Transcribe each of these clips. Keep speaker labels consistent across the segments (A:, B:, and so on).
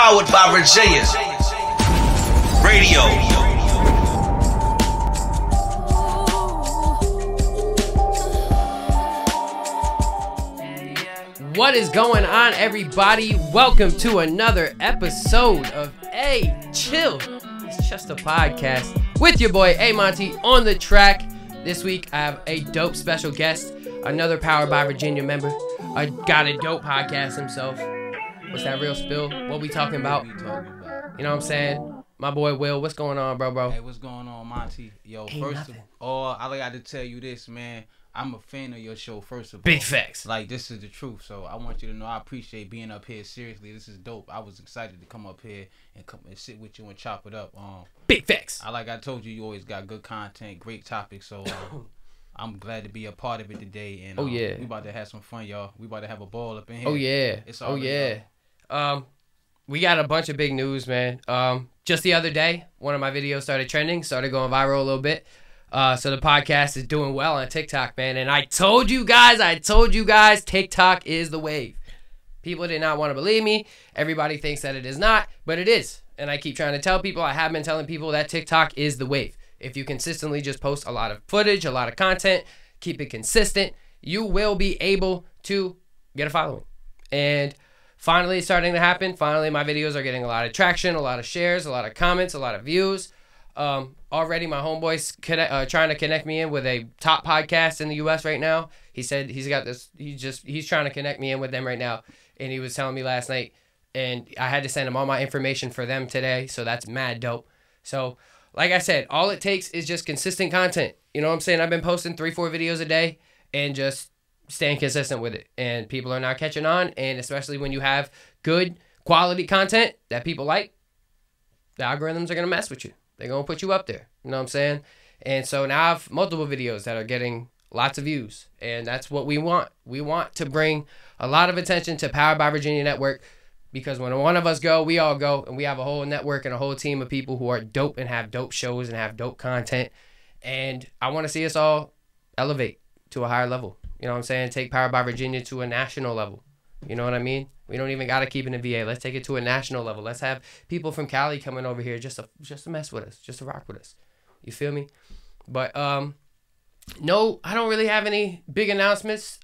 A: Powered by Virginia Radio.
B: What is going on, everybody? Welcome to another episode of A Chill. It's just a podcast with your boy A Monty on the track. This week I have a dope special guest, another Powered by Virginia member. I got a dope podcast himself. What's that real spill? What we talking about? You know what I'm saying? My boy Will, what's going on, bro?
C: Hey, what's going on, Monty? Yo,
B: Ain't
C: first
B: nothing.
C: of all, I got to tell you this, man. I'm a fan of your show, first of all.
B: Big facts.
C: Like, this is the truth. So I want you to know I appreciate being up here. Seriously, this is dope. I was excited to come up here and come and sit with you and chop it up.
B: Big facts.
C: Like I told you, you always got good content, great topics. So I'm glad to be a part of it today. And we about to have some fun, y'all. We about to have a ball up in here.
B: Oh yeah.
C: It's
B: Oh
C: already
B: yeah. We got a bunch of big news, man. Just the other day, one of my videos started trending, started going viral a little bit. So the podcast is doing well on TikTok, man. And I told you guys, TikTok is the wave. People did not want to believe me. Everybody thinks that it is not, but it is. And I keep trying to tell people, I have been telling people that TikTok is the wave. If you consistently just post a lot of footage, a lot of content, keep it consistent, you will be able to get a following. And finally, it's starting to happen. Finally, my videos are getting a lot of traction, a lot of shares, a lot of comments, a lot of views. Already my homeboy's trying to connect me in with a top podcast in the US right now. He said he's got this, he's trying to connect me in with them right now. And he was telling me last night, and I had to send him all my information for them today. So that's mad dope. So like I said, all it takes is just consistent content. You know what I'm saying? I've been posting 3-4 videos a day and just staying consistent with it. And people are now catching on. And especially when you have good quality content that people like, the algorithms are going to mess with you. They're going to put you up there. You know what I'm saying? And so now I have multiple videos that are getting lots of views. And that's what we want. We want to bring a lot of attention to Powered by Virginia Network. Because when one of us go, we all go. And we have a whole network and a whole team of people who are dope and have dope shows and have dope content. And I want to see us all elevate to a higher level. You know what I'm saying? Take Powered by Virginia to a national level. You know what I mean? We don't even got to keep it in VA. Let's take it to a national level. Let's have people from Cali coming over here just to mess with us, just to rock with us. You feel me? But no, I don't really have any big announcements.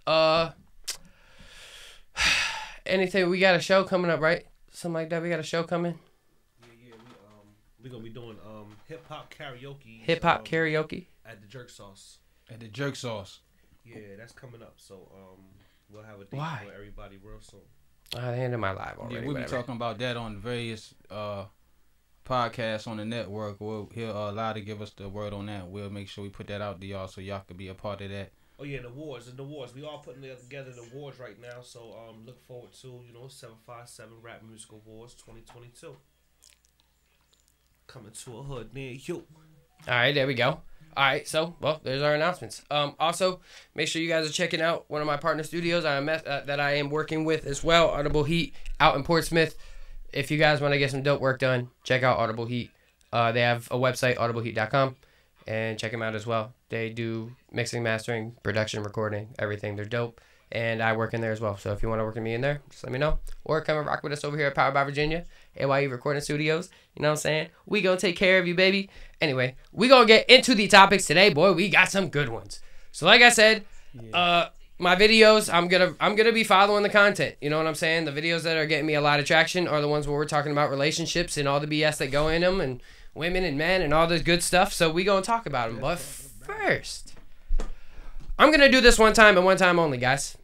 B: Anything? We got a show coming up, right? Something like that. We got a show coming.
D: Yeah. We gonna be doing hip hop karaoke.
B: Hip hop karaoke
D: at the Jerk Sauce.
C: At the Jerk Sauce.
D: Yeah, that's coming up. So we'll have a date for everybody real soon.
B: They ended my live already.
C: Yeah, we'll be talking about that on various podcasts on the network. He'll allow to give us the word on that. We'll make sure we put that out to y'all so y'all can be a part of that.
D: Oh yeah, the awards. We all putting together the awards right now. So look forward to 757 Rap Music Awards 2022 coming to a hood near you.
B: All right, there we go. All right, so, well, there's our announcements. Also, make sure you guys are checking out one of my partner studios that I am working with as well, Audible Heat, out in Portsmouth. If you guys want to get some dope work done, check out Audible Heat. They have a website, audibleheat.com, and check them out as well. They do mixing, mastering, production, recording, everything. They're dope, and I work in there as well. So if you want to work with me in there, just let me know. Or come and rock with us over here at Powered by Virginia, AYE Recording Studios. You know what I'm saying? We gonna take care of you, baby. Anyway, we gonna get into the topics today, boy. We got some good ones. So like I said, my videos, I'm gonna be following the content. You know what I'm saying? The videos that are getting me a lot of traction are the ones where we're talking about relationships and all the BS that go in them, and women and men and all this good stuff. So we gonna talk about them. But first, I'm gonna do this one time and one time only, guys.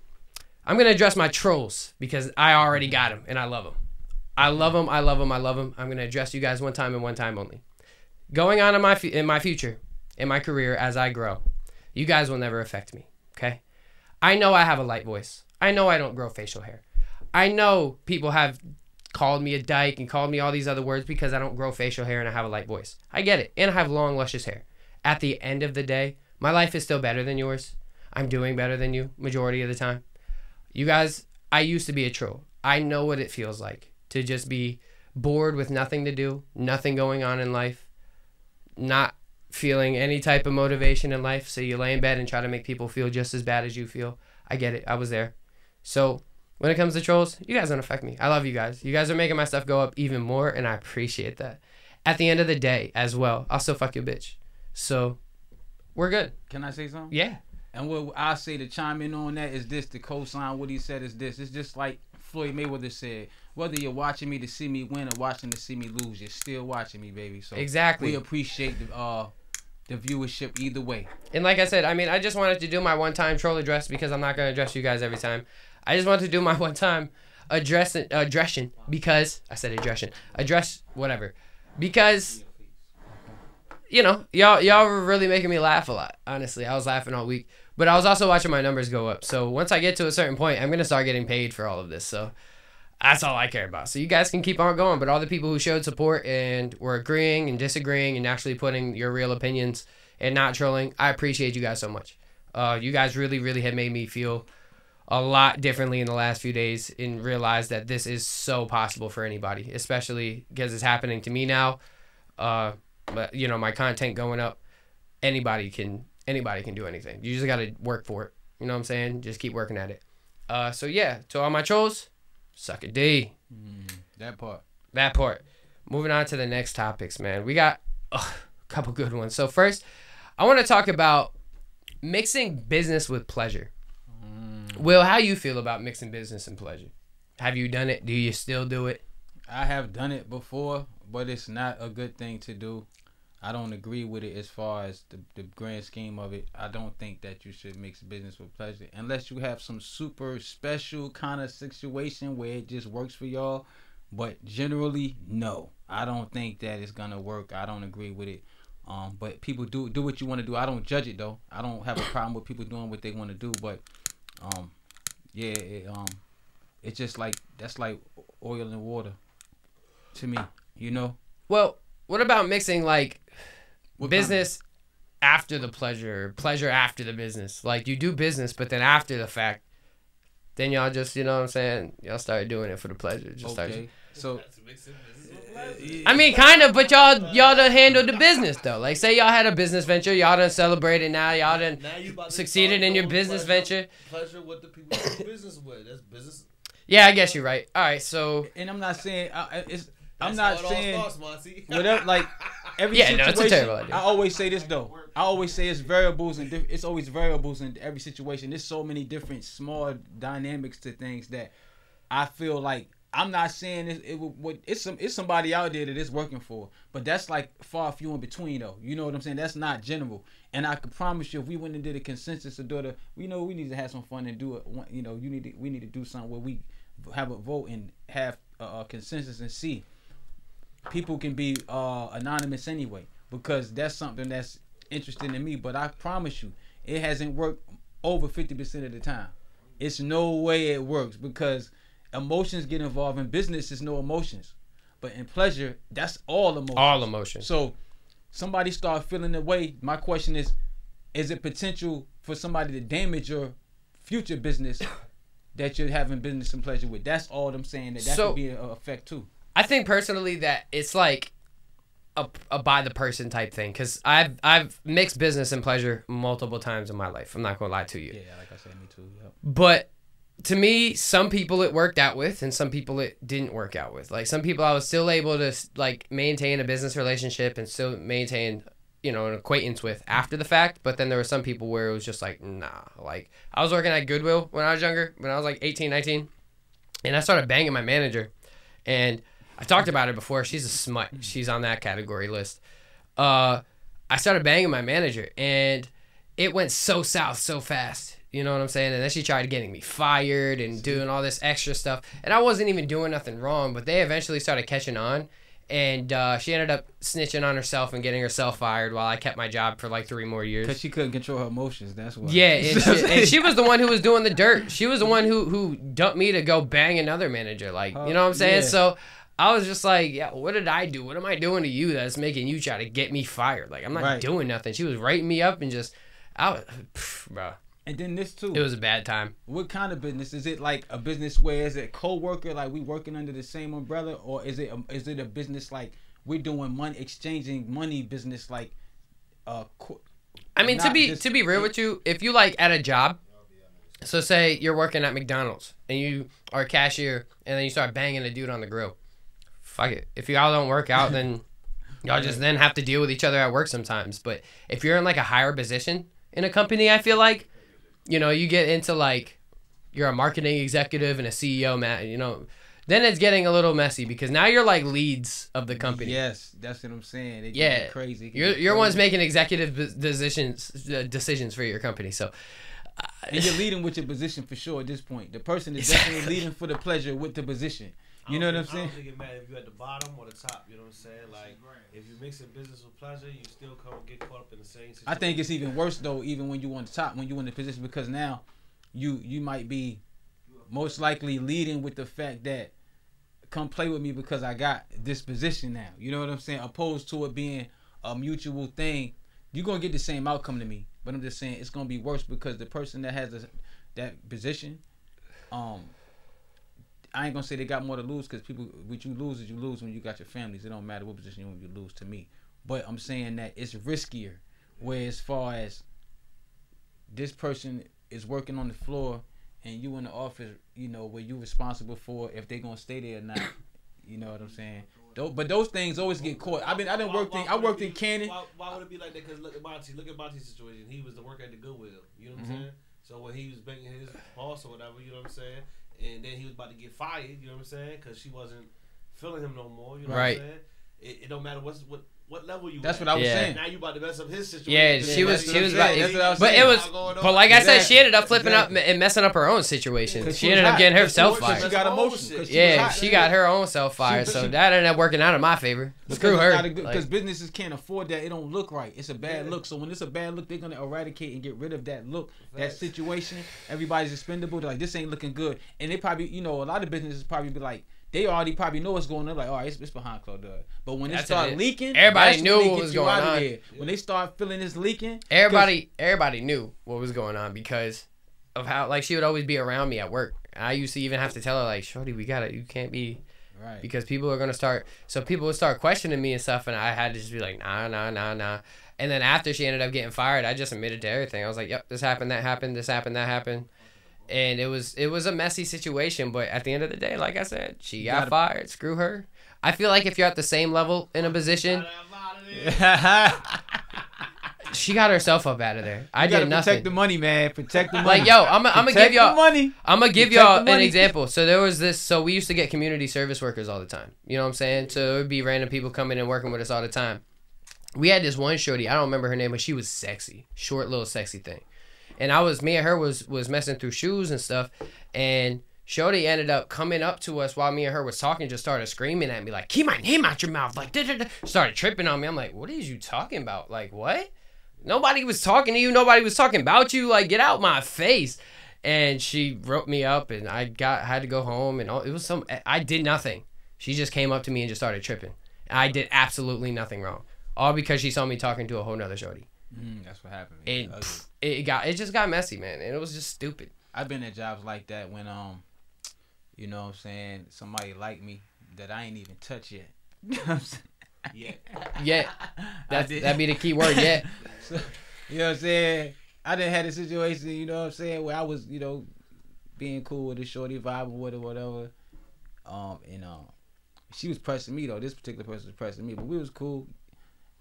B: I'm gonna address my trolls because I already got them and I love them. I love them. I'm gonna address you guys one time and one time only. Going on in my future, in my career as I grow, you guys will never affect me, okay? I know I have a light voice. I know I don't grow facial hair. I know people have called me a dyke and called me all these other words because I don't grow facial hair and I have a light voice. I get it. And I have long, luscious hair. At the end of the day, my life is still better than yours. I'm doing better than you majority of the time. You guys, I used to be a troll. I know what it feels like to just be bored with nothing to do, nothing going on in life, not feeling any type of motivation in life. So you lay in bed and try to make people feel just as bad as you feel. I get it. I was there. So when it comes to trolls, you guys don't affect me. I love you guys. You guys are making my stuff go up even more, and I appreciate that. At the end of the day, as well, I'll still fuck your bitch. So, we're good.
C: Can I say something?
B: Yeah.
C: And what I say to chime in on that is this, to co-sign what he said is this. It's just like Floyd Mayweather said, whether you're watching me to see me win or watching to see me lose, you're still watching me, baby. So
B: Exactly.
C: we appreciate the viewership either way.
B: And like I said, I mean, I just wanted to do my one-time troll address because I'm not going to address you guys every time. I just wanted to do my one-time addressing because I said address whatever, because you know y'all were really making me laugh a lot. Honestly, I was laughing all week, but I was also watching my numbers go up. So once I get to a certain point, I'm gonna start getting paid for all of this. So that's all I care about. So you guys can keep on going, but all the people who showed support and were agreeing and disagreeing and actually putting your real opinions and not trolling, I appreciate you guys so much. You guys really, really have made me feel a lot differently in the last few days and realize that this is so possible for anybody, especially because it's happening to me now. But you know, my content going up, anybody can do anything. You just got to work for it. You know what I'm saying? Just keep working at it. So yeah, to all my trolls, suck a D.
C: That part.
B: Moving on to the next topics, man. We got a couple good ones. So first, I want to talk about mixing business with pleasure. Will, how you feel about mixing business and pleasure? Have you done it? Do you still do it?
C: I have done it before, but it's not a good thing to do. I don't agree with it as far as the grand scheme of it. I don't think that you should mix business with pleasure unless you have some super special kind of situation where it just works for y'all. But generally, no. I don't think that it's gonna work. I don't agree with it. But people do what you want to do. I don't judge it though. I don't have a problem with people doing what they want to do. But it's just like that's like oil and water to me, you know.
B: Well, what about mixing like
C: What
B: business after the pleasure after the business? Like you do business, but then after the fact, then y'all just, you know what I'm saying? Y'all start doing it for the pleasure.
C: Okay, so
B: I mean, kind of, but y'all done handled the business though. Like, say y'all had a business venture, y'all done celebrated now, y'all done succeeded in your business venture.
D: Pleasure with the people you do business with. That's business.
B: Yeah, I guess you're right. All right, so
C: and I'm not saying I'm
D: That's
C: not
D: how it all
C: saying
D: starts, Monty.
C: whatever. Like every
B: Yeah, no,
C: situation,
B: it's a terrible idea.
C: I always say this though. I always say it's variables and it's always variables in every situation. There's so many different small dynamics to things that I feel like. I'm not saying it's somebody out there that it's working for, but that's like far few in between though. You know what I'm saying? That's not general. And I can promise you, if we went and did a consensus of daughter, we need to have some fun and do it. You know, we need to do something where we have a vote and have a consensus and see. People can be anonymous anyway because that's something that's interesting to me. But I promise you, it hasn't worked over 50% of the time. It's no way it works because emotions get involved. In business, there's no emotions, but in pleasure, that's all emotions.
B: all emotion.
C: So somebody start feeling the way. My question is it potential for somebody to damage your future business that you're having business and pleasure with? That's all I'm saying. That
B: So-
C: could be an effect too.
B: I think personally that it's like a by the person type thing because I've mixed business and pleasure multiple times in my life. I'm not gonna lie to you.
C: Yeah, like I said, me too. Yep.
B: But to me, some people it worked out with, and some people it didn't work out with. Like some people, I was still able to like maintain a business relationship and still maintain, you know, an acquaintance with after the fact. But then there were some people where it was just like, nah. Like I was working at Goodwill when I was younger, when I was like 18, 19, and I started banging my manager. And I talked about it before. She's a smut. She's on that category list. I started banging my manager, and it went so south so fast. You know what I'm saying? And then she tried getting me fired and doing all this extra stuff. And I wasn't even doing nothing wrong, but they eventually started catching on. And she ended up snitching on herself and getting herself fired while I kept my job for like 3 more years.
C: Because she couldn't control her emotions. That's why.
B: Yeah, and she was the one who was doing the dirt. She was the one who dumped me to go bang another manager. Like, you know what I'm saying?
C: Yeah.
B: So I was just like, yeah, what did I do? What am I doing to you that's making you try to get me fired? Like, I'm not doing nothing. She was writing me up and just, bro.
C: And then this too.
B: It was a bad time.
C: What kind of business is it? Like a business where is it co-worker, like we working under the same umbrella, or is it a business like we're doing money, exchanging money business, like
B: I mean, to be real with you, if you like at a job, So say you're working at McDonald's and you are a cashier and then you start banging a dude on the grill. Fuck it. If y'all don't work out, then y'all just then have to deal with each other at work sometimes. But if you're in like a higher position in a company, I feel like, you know, you get into like you're a marketing executive and a CEO, man, you know, then it's getting a little messy because now you're like leads of the company.
C: Yes, that's what I'm saying. It
B: Yeah.
C: get crazy. It
B: You're
C: get
B: ones
C: crazy.
B: making executive decisions for your company. So
C: And you're leading with your position for sure at this point. The person is definitely leading for the pleasure with the position. You know what I'm
D: I
C: saying?
D: don't think it matters if you're at the bottom or the top. You know what I'm saying? Like, if you're mixing business with pleasure, you still come and get caught up in the same situation.
C: I think it's even worse though, even when you on the top, when you in the position, because now you might be most likely leading with the fact that come play with me because I got this position now. You know what I'm saying? Opposed to it being a mutual thing, you're gonna get the same outcome to me. But I'm just saying it's gonna be worse because the person that has that position, I ain't gonna say they got more to lose because people, what you lose is you lose when you got your families. It don't matter what position you're in, you lose to me. But I'm saying that it's riskier. Where as far as this person is working on the floor and you in the office, you know, where you responsible for if they gonna stay there or not. You know what I'm saying? But those things always get caught. I worked in Cannon.
D: Why would it be like that? Because look at Monty's situation. He was the worker at the Goodwill. You know what I'm saying? So when he was banging his boss or whatever, you know what I'm saying? And then he was about to get fired, you know what I'm saying? Because she wasn't feeling him no more, you know
B: Right.
D: what I'm saying? It don't matter what level you
C: That's
D: at.
C: what I was
B: Yeah.
C: saying.
D: Now you about to mess up his situation.
B: yeah, she was
C: that's what I'm
B: about.
C: saying. That's what I was
B: But
C: saying.
B: it was, but like I said, she ended up flipping up and messing up her own situation.
C: 'Cause
B: She
C: was
B: ended up
C: hot.
B: getting
C: Because
B: herself
C: she
B: fired.
C: got emotion. 'Cause
B: Yeah,
C: was hot.
B: she got her own self fired, so that ended up working out in my favor. Screw her.
C: Because
B: Like,
C: businesses can't afford that. It don't look right. It's a bad look. So when it's a bad look, they're gonna eradicate and get rid of that look, that situation. Everybody's expendable. They're like, this ain't looking good. And they probably, you know, a lot of businesses probably be like, they already probably know what's going on. Like, all right, it's behind closed doors. But when
B: That's
C: it start
B: it.
C: leaking,
B: Everybody
C: that's
B: knew
C: when they
B: what
C: get
B: was
C: you
B: going
C: out of
B: on.
C: there. When they start feeling this leaking,
B: everybody knew what was going on because of how, like, she would always be around me at work. I used to even have to tell her, like, shorty, you can't be,
C: right?
B: because people are gonna start. So people would start questioning me and stuff, and I had to just be like, nah. And then after she ended up getting fired, I just admitted to everything. I was like, yep, this happened, that happened, this happened, that happened. And it was a messy situation, but at the end of the day, like I said, she got fired. Screw her. I feel like if you're at the same level in a position, she got herself up out of there. I did nothing.
C: Protect the money, man. Protect the money.
B: Like, yo, I'm gonna give y'all
C: money.
B: I'm gonna give
C: Protect
B: y'all
C: the
B: an
C: money.
B: example. So there was this. So we used to get community service workers all the time. You know what I'm saying? So there would be random people coming and working with us all the time. We had this one shorty. I don't remember her name, but she was sexy, short, little, sexy thing. And me and her was messing through shoes and stuff. And shorty ended up coming up to us while me and her was talking, just started screaming at me like, "Keep my name out your mouth!" Like, da-da-da. Started tripping on me. I'm like, "What is you talking about? Like, what? Nobody was talking to you. Nobody was talking about you. Like, get out my face." And she wrote me up, and I had to go home, and it was I did nothing. She just came up to me and just started tripping. I did absolutely nothing wrong, all because she saw me talking to a whole nother shorty.
C: That's what happened.
B: And it just got messy, man, and it was just stupid.
C: I've been at jobs like that when you know what I'm saying, somebody like me that I ain't even touch yet. You know what I'm saying?
B: Yeah, that'd be the key word. Yeah.
C: So, you know what I'm saying? I done had a situation, you know what I'm saying, where I was, you know, being cool with a shorty, vibing with her, whatever. She was pressing me though. This particular person was pressing me, but we was cool.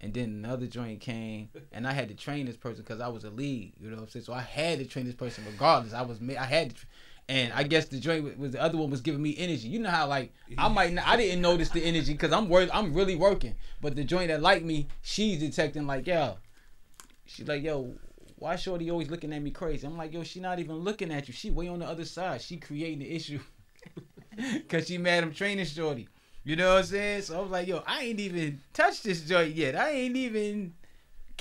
C: And then another joint came, and I had to train this person because I was a lead. You know what I'm saying? So I had to train this person regardless. I had to. And I guess the joint was the other one was giving me energy. You know how like I didn't notice the energy because I'm really working. But the joint that liked me, she's detecting like, yo. She's like, yo, why shorty always looking at me crazy? I'm like, yo, she not even looking at you. She way on the other side. She creating the issue because she mad I'm training shorty. You know what I'm saying? So I was like, yo, I ain't even touched this joint yet. I ain't even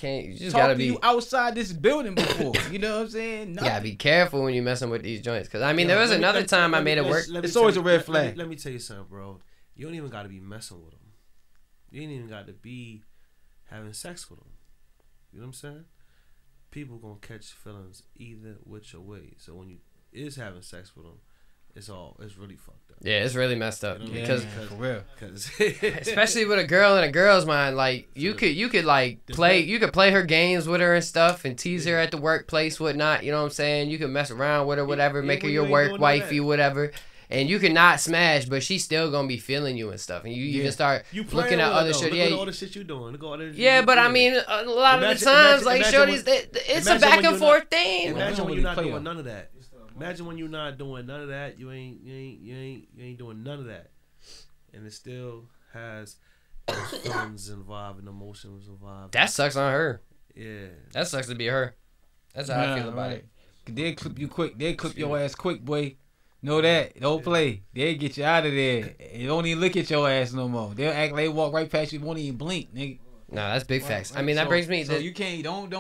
B: You just
C: talked
B: gotta
C: to
B: be.
C: you outside this building before. You know what I'm saying?
B: You gotta be careful when you're messing with these joints. Because, I mean,
D: Yo,
B: there was
D: let me-
B: another
D: let-
B: time I
D: let me-
B: made it
D: let's-
B: work.
D: let me
C: It's
D: tell
C: always
D: you-
C: a red
D: let me-
C: flag.
D: Let me tell you something, bro. You don't even got to be messing with them. You ain't even got to be having sex with them. You know what I'm saying? People gonna catch feelings either which way. So when you is having sex with them, it's really fucked up.
B: Yeah, it's really messed up
D: You know what I
B: because
D: mean?
C: for real.
D: Cause
B: especially with a girl in a girl's mind, like you could like play her games with her and stuff and tease her at the workplace, whatnot. You know what I'm saying? You can mess around with her, whatever, make her
D: when
B: your
D: you ain't
B: work
D: doing
B: wifey,
D: that.
B: whatever. And you can not smash, but she's still gonna be feeling you and stuff. And you can start
D: you playing
B: looking at
D: with her,
B: other
D: though.
B: shit.
D: Look at
B: Yeah,
D: all the shit you doing. Look at all the shit
B: yeah,
D: you
B: but I
D: doing.
B: mean, a lot of the
D: Imagine-
B: times, like
D: imagine
B: shorties, it's a
D: imagine
B: back
D: when
B: and
D: you're
B: forth
D: not-
B: thing.
D: Imagine when
C: really
D: you're not
C: play
D: doing
C: her.
D: none of that. Imagine when you're not doing none of that. You ain't doing none of that, and it still has those feelings involved and emotions involved.
B: That sucks on her.
D: Yeah.
B: That sucks to be her. That's how I feel about it.
C: They clip you quick. They clip your ass quick, boy. Know that. Don't play. They'll get you out of there. They don't even look at your ass no more. They'll act like they walk right past you, won't even blink, nigga.
B: No, that's big facts. I mean, that brings me.
C: So you can't. Don't.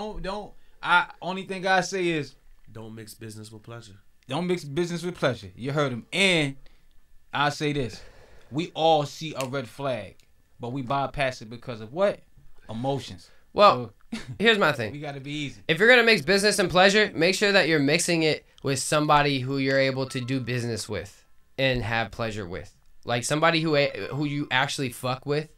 C: Only thing I say is
D: Don't mix business with pleasure.
C: don't mix business with pleasure. You heard him. And I say this: we all see a red flag, but we bypass it because of what? Emotions.
B: Well,
C: So,
B: here's my
C: we
B: thing.
C: gotta be easy.
B: If you're gonna mix business and pleasure, make sure that you're mixing it with somebody who you're able to do business with and have pleasure with, like somebody who you actually fuck with,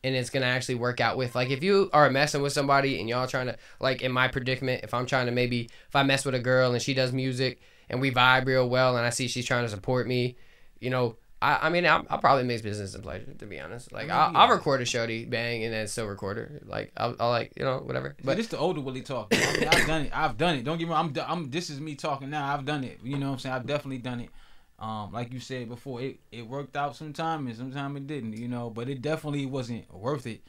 B: and it's gonna actually work out with. Like if you are messing with somebody and y'all trying to, like in my predicament, if I'm trying to if I mess with a girl and she does music and we vibe real well and I see she's trying to support me, you know. I mean, I'll probably mix business and pleasure, to be honest. Like, I'll record a shorty bang and then still record her. Like, I'll like, you know, whatever.
C: But
B: But
C: this the older Willie talking. I mean, I've done it. Don't get me wrong. I'm. This is me talking now. I've done it. You know what I'm saying? I've definitely done it. Like you said before, it worked out sometime and sometime it didn't. You know, but it definitely wasn't worth it.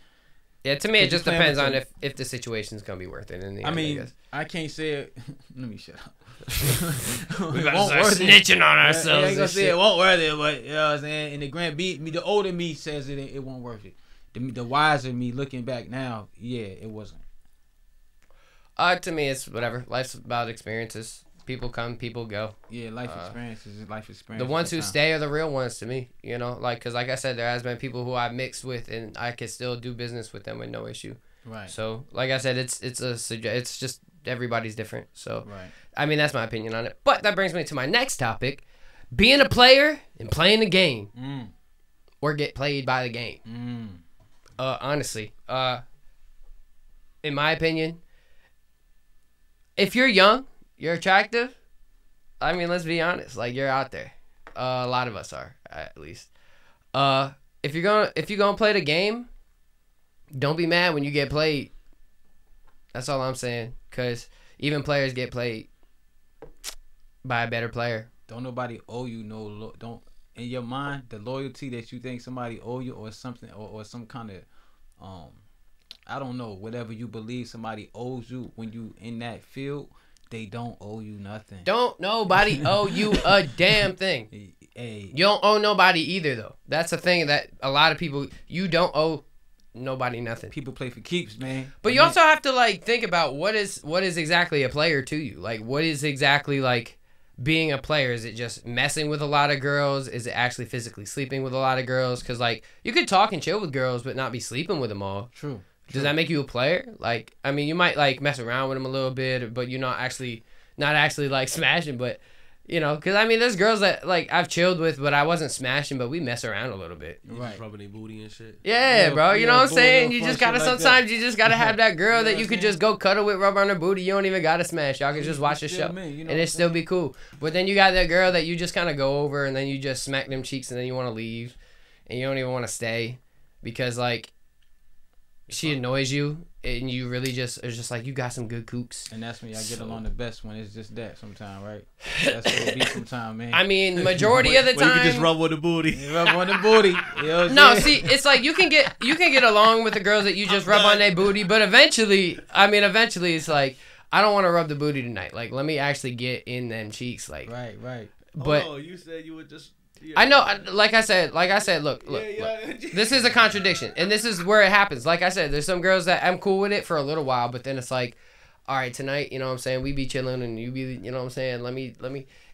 B: yeah, to me, it
C: Cause you
B: just
C: playing
B: depends
C: with
B: on
C: some-
B: if the situation's gonna be worth it. In the
C: I
B: end,
C: mean,
B: guess.
C: I can't say it. Let me shut up.
B: We
C: It
B: gotta
C: won't
B: start
C: worth it.
B: snitching on
C: I
B: ourselves.
C: ain't gonna
B: and
C: say
B: shit.
C: it won't worth it, but you know what I'm saying. And the grand beat me, the older me says it won't worth it. The wiser me looking back now, yeah, it wasn't.
B: To me, it's whatever. Life's about experiences. People come, people go.
C: Yeah, life experiences is life experience.
B: The ones who stay are the real ones to me. You know, like because like I said, there has been people who I've mixed with, and I can still do business with them with no issue.
C: Right.
B: So, like I said, it's just everybody's different. So,
C: Right.
B: I mean, that's my opinion on it. But that brings me to my next topic: being a player and playing the game, or get played by the game. Honestly, in my opinion, if you're young, you're attractive. I mean, let's be honest. Like you're out there. A lot of us are, at least. If you're gonna play the game, don't be mad when you get played. That's all I'm saying. Cause even players get played by a better player.
C: Don't nobody owe you don't in your mind the loyalty that you think somebody owe you or something or some kind of I don't know, whatever you believe somebody owes you when you in that field, they don't owe you nothing.
B: Don't nobody owe you a damn thing.
C: Hey,
B: You don't owe nobody either though. That's the thing that a lot of people, you don't owe nobody nothing.
C: people play for keeps, man.
B: But you also have to like think about what is exactly a player to you. Like what is exactly like being a player? Is it just messing with a lot of girls? Is it actually physically sleeping with a lot of girls? Because like you could talk and chill with girls but not be sleeping with them all.
C: True.
B: Does that make you a player? Like I mean you might like mess around with them a little bit, but you're not actually like smashing. But you know, because I mean there's girls that like I've chilled with but I wasn't smashing, but we mess around a little bit.
D: You
C: Right.
D: just rubbing their booty and shit.
B: Yeah, bro. You know what I'm
C: bull,
B: saying?
C: little
B: You
C: fun
B: just gotta
C: shit like
B: sometimes
C: that.
B: you just gotta have that girl
C: You know
B: that
C: what
B: you
C: I'm
B: could
C: saying?
B: just go cuddle with, rub on her booty. You don't even gotta smash. Y'all can just watch the
C: still
B: show,
C: men, you know
B: and
C: what
B: it
C: I'm
B: still
C: saying?
B: be cool. But then you got that girl that you just kind of go over, and then you just smack them cheeks, and then you want to leave, and you don't even want to stay because like she annoys you, and you really just it's just like you got some good kooks.
C: And that's when y'all get
B: So-
C: along the best when it's just that sometime, right? That's what it be sometime, man.
B: I mean, majority of the
D: Well, you
B: time.
D: can just rub on the booty.
C: You rub on the booty. You know what I'm
B: No,
C: saying?
B: see, it's like you can get along with the girls that you just rub on their booty, but eventually it's like I don't want to rub the booty tonight. Like let me actually get in them cheeks, like.
C: Right, right.
B: But
D: oh, you said you would just. Yeah.
B: I know, like I said, look.
D: Yeah.
B: This is a contradiction, and this is where it happens. Like I said, there's some girls that I'm cool with it for a little while, but then it's like, all right, tonight, you know what I'm saying, we be chilling, and you be, you know what I'm saying, let me,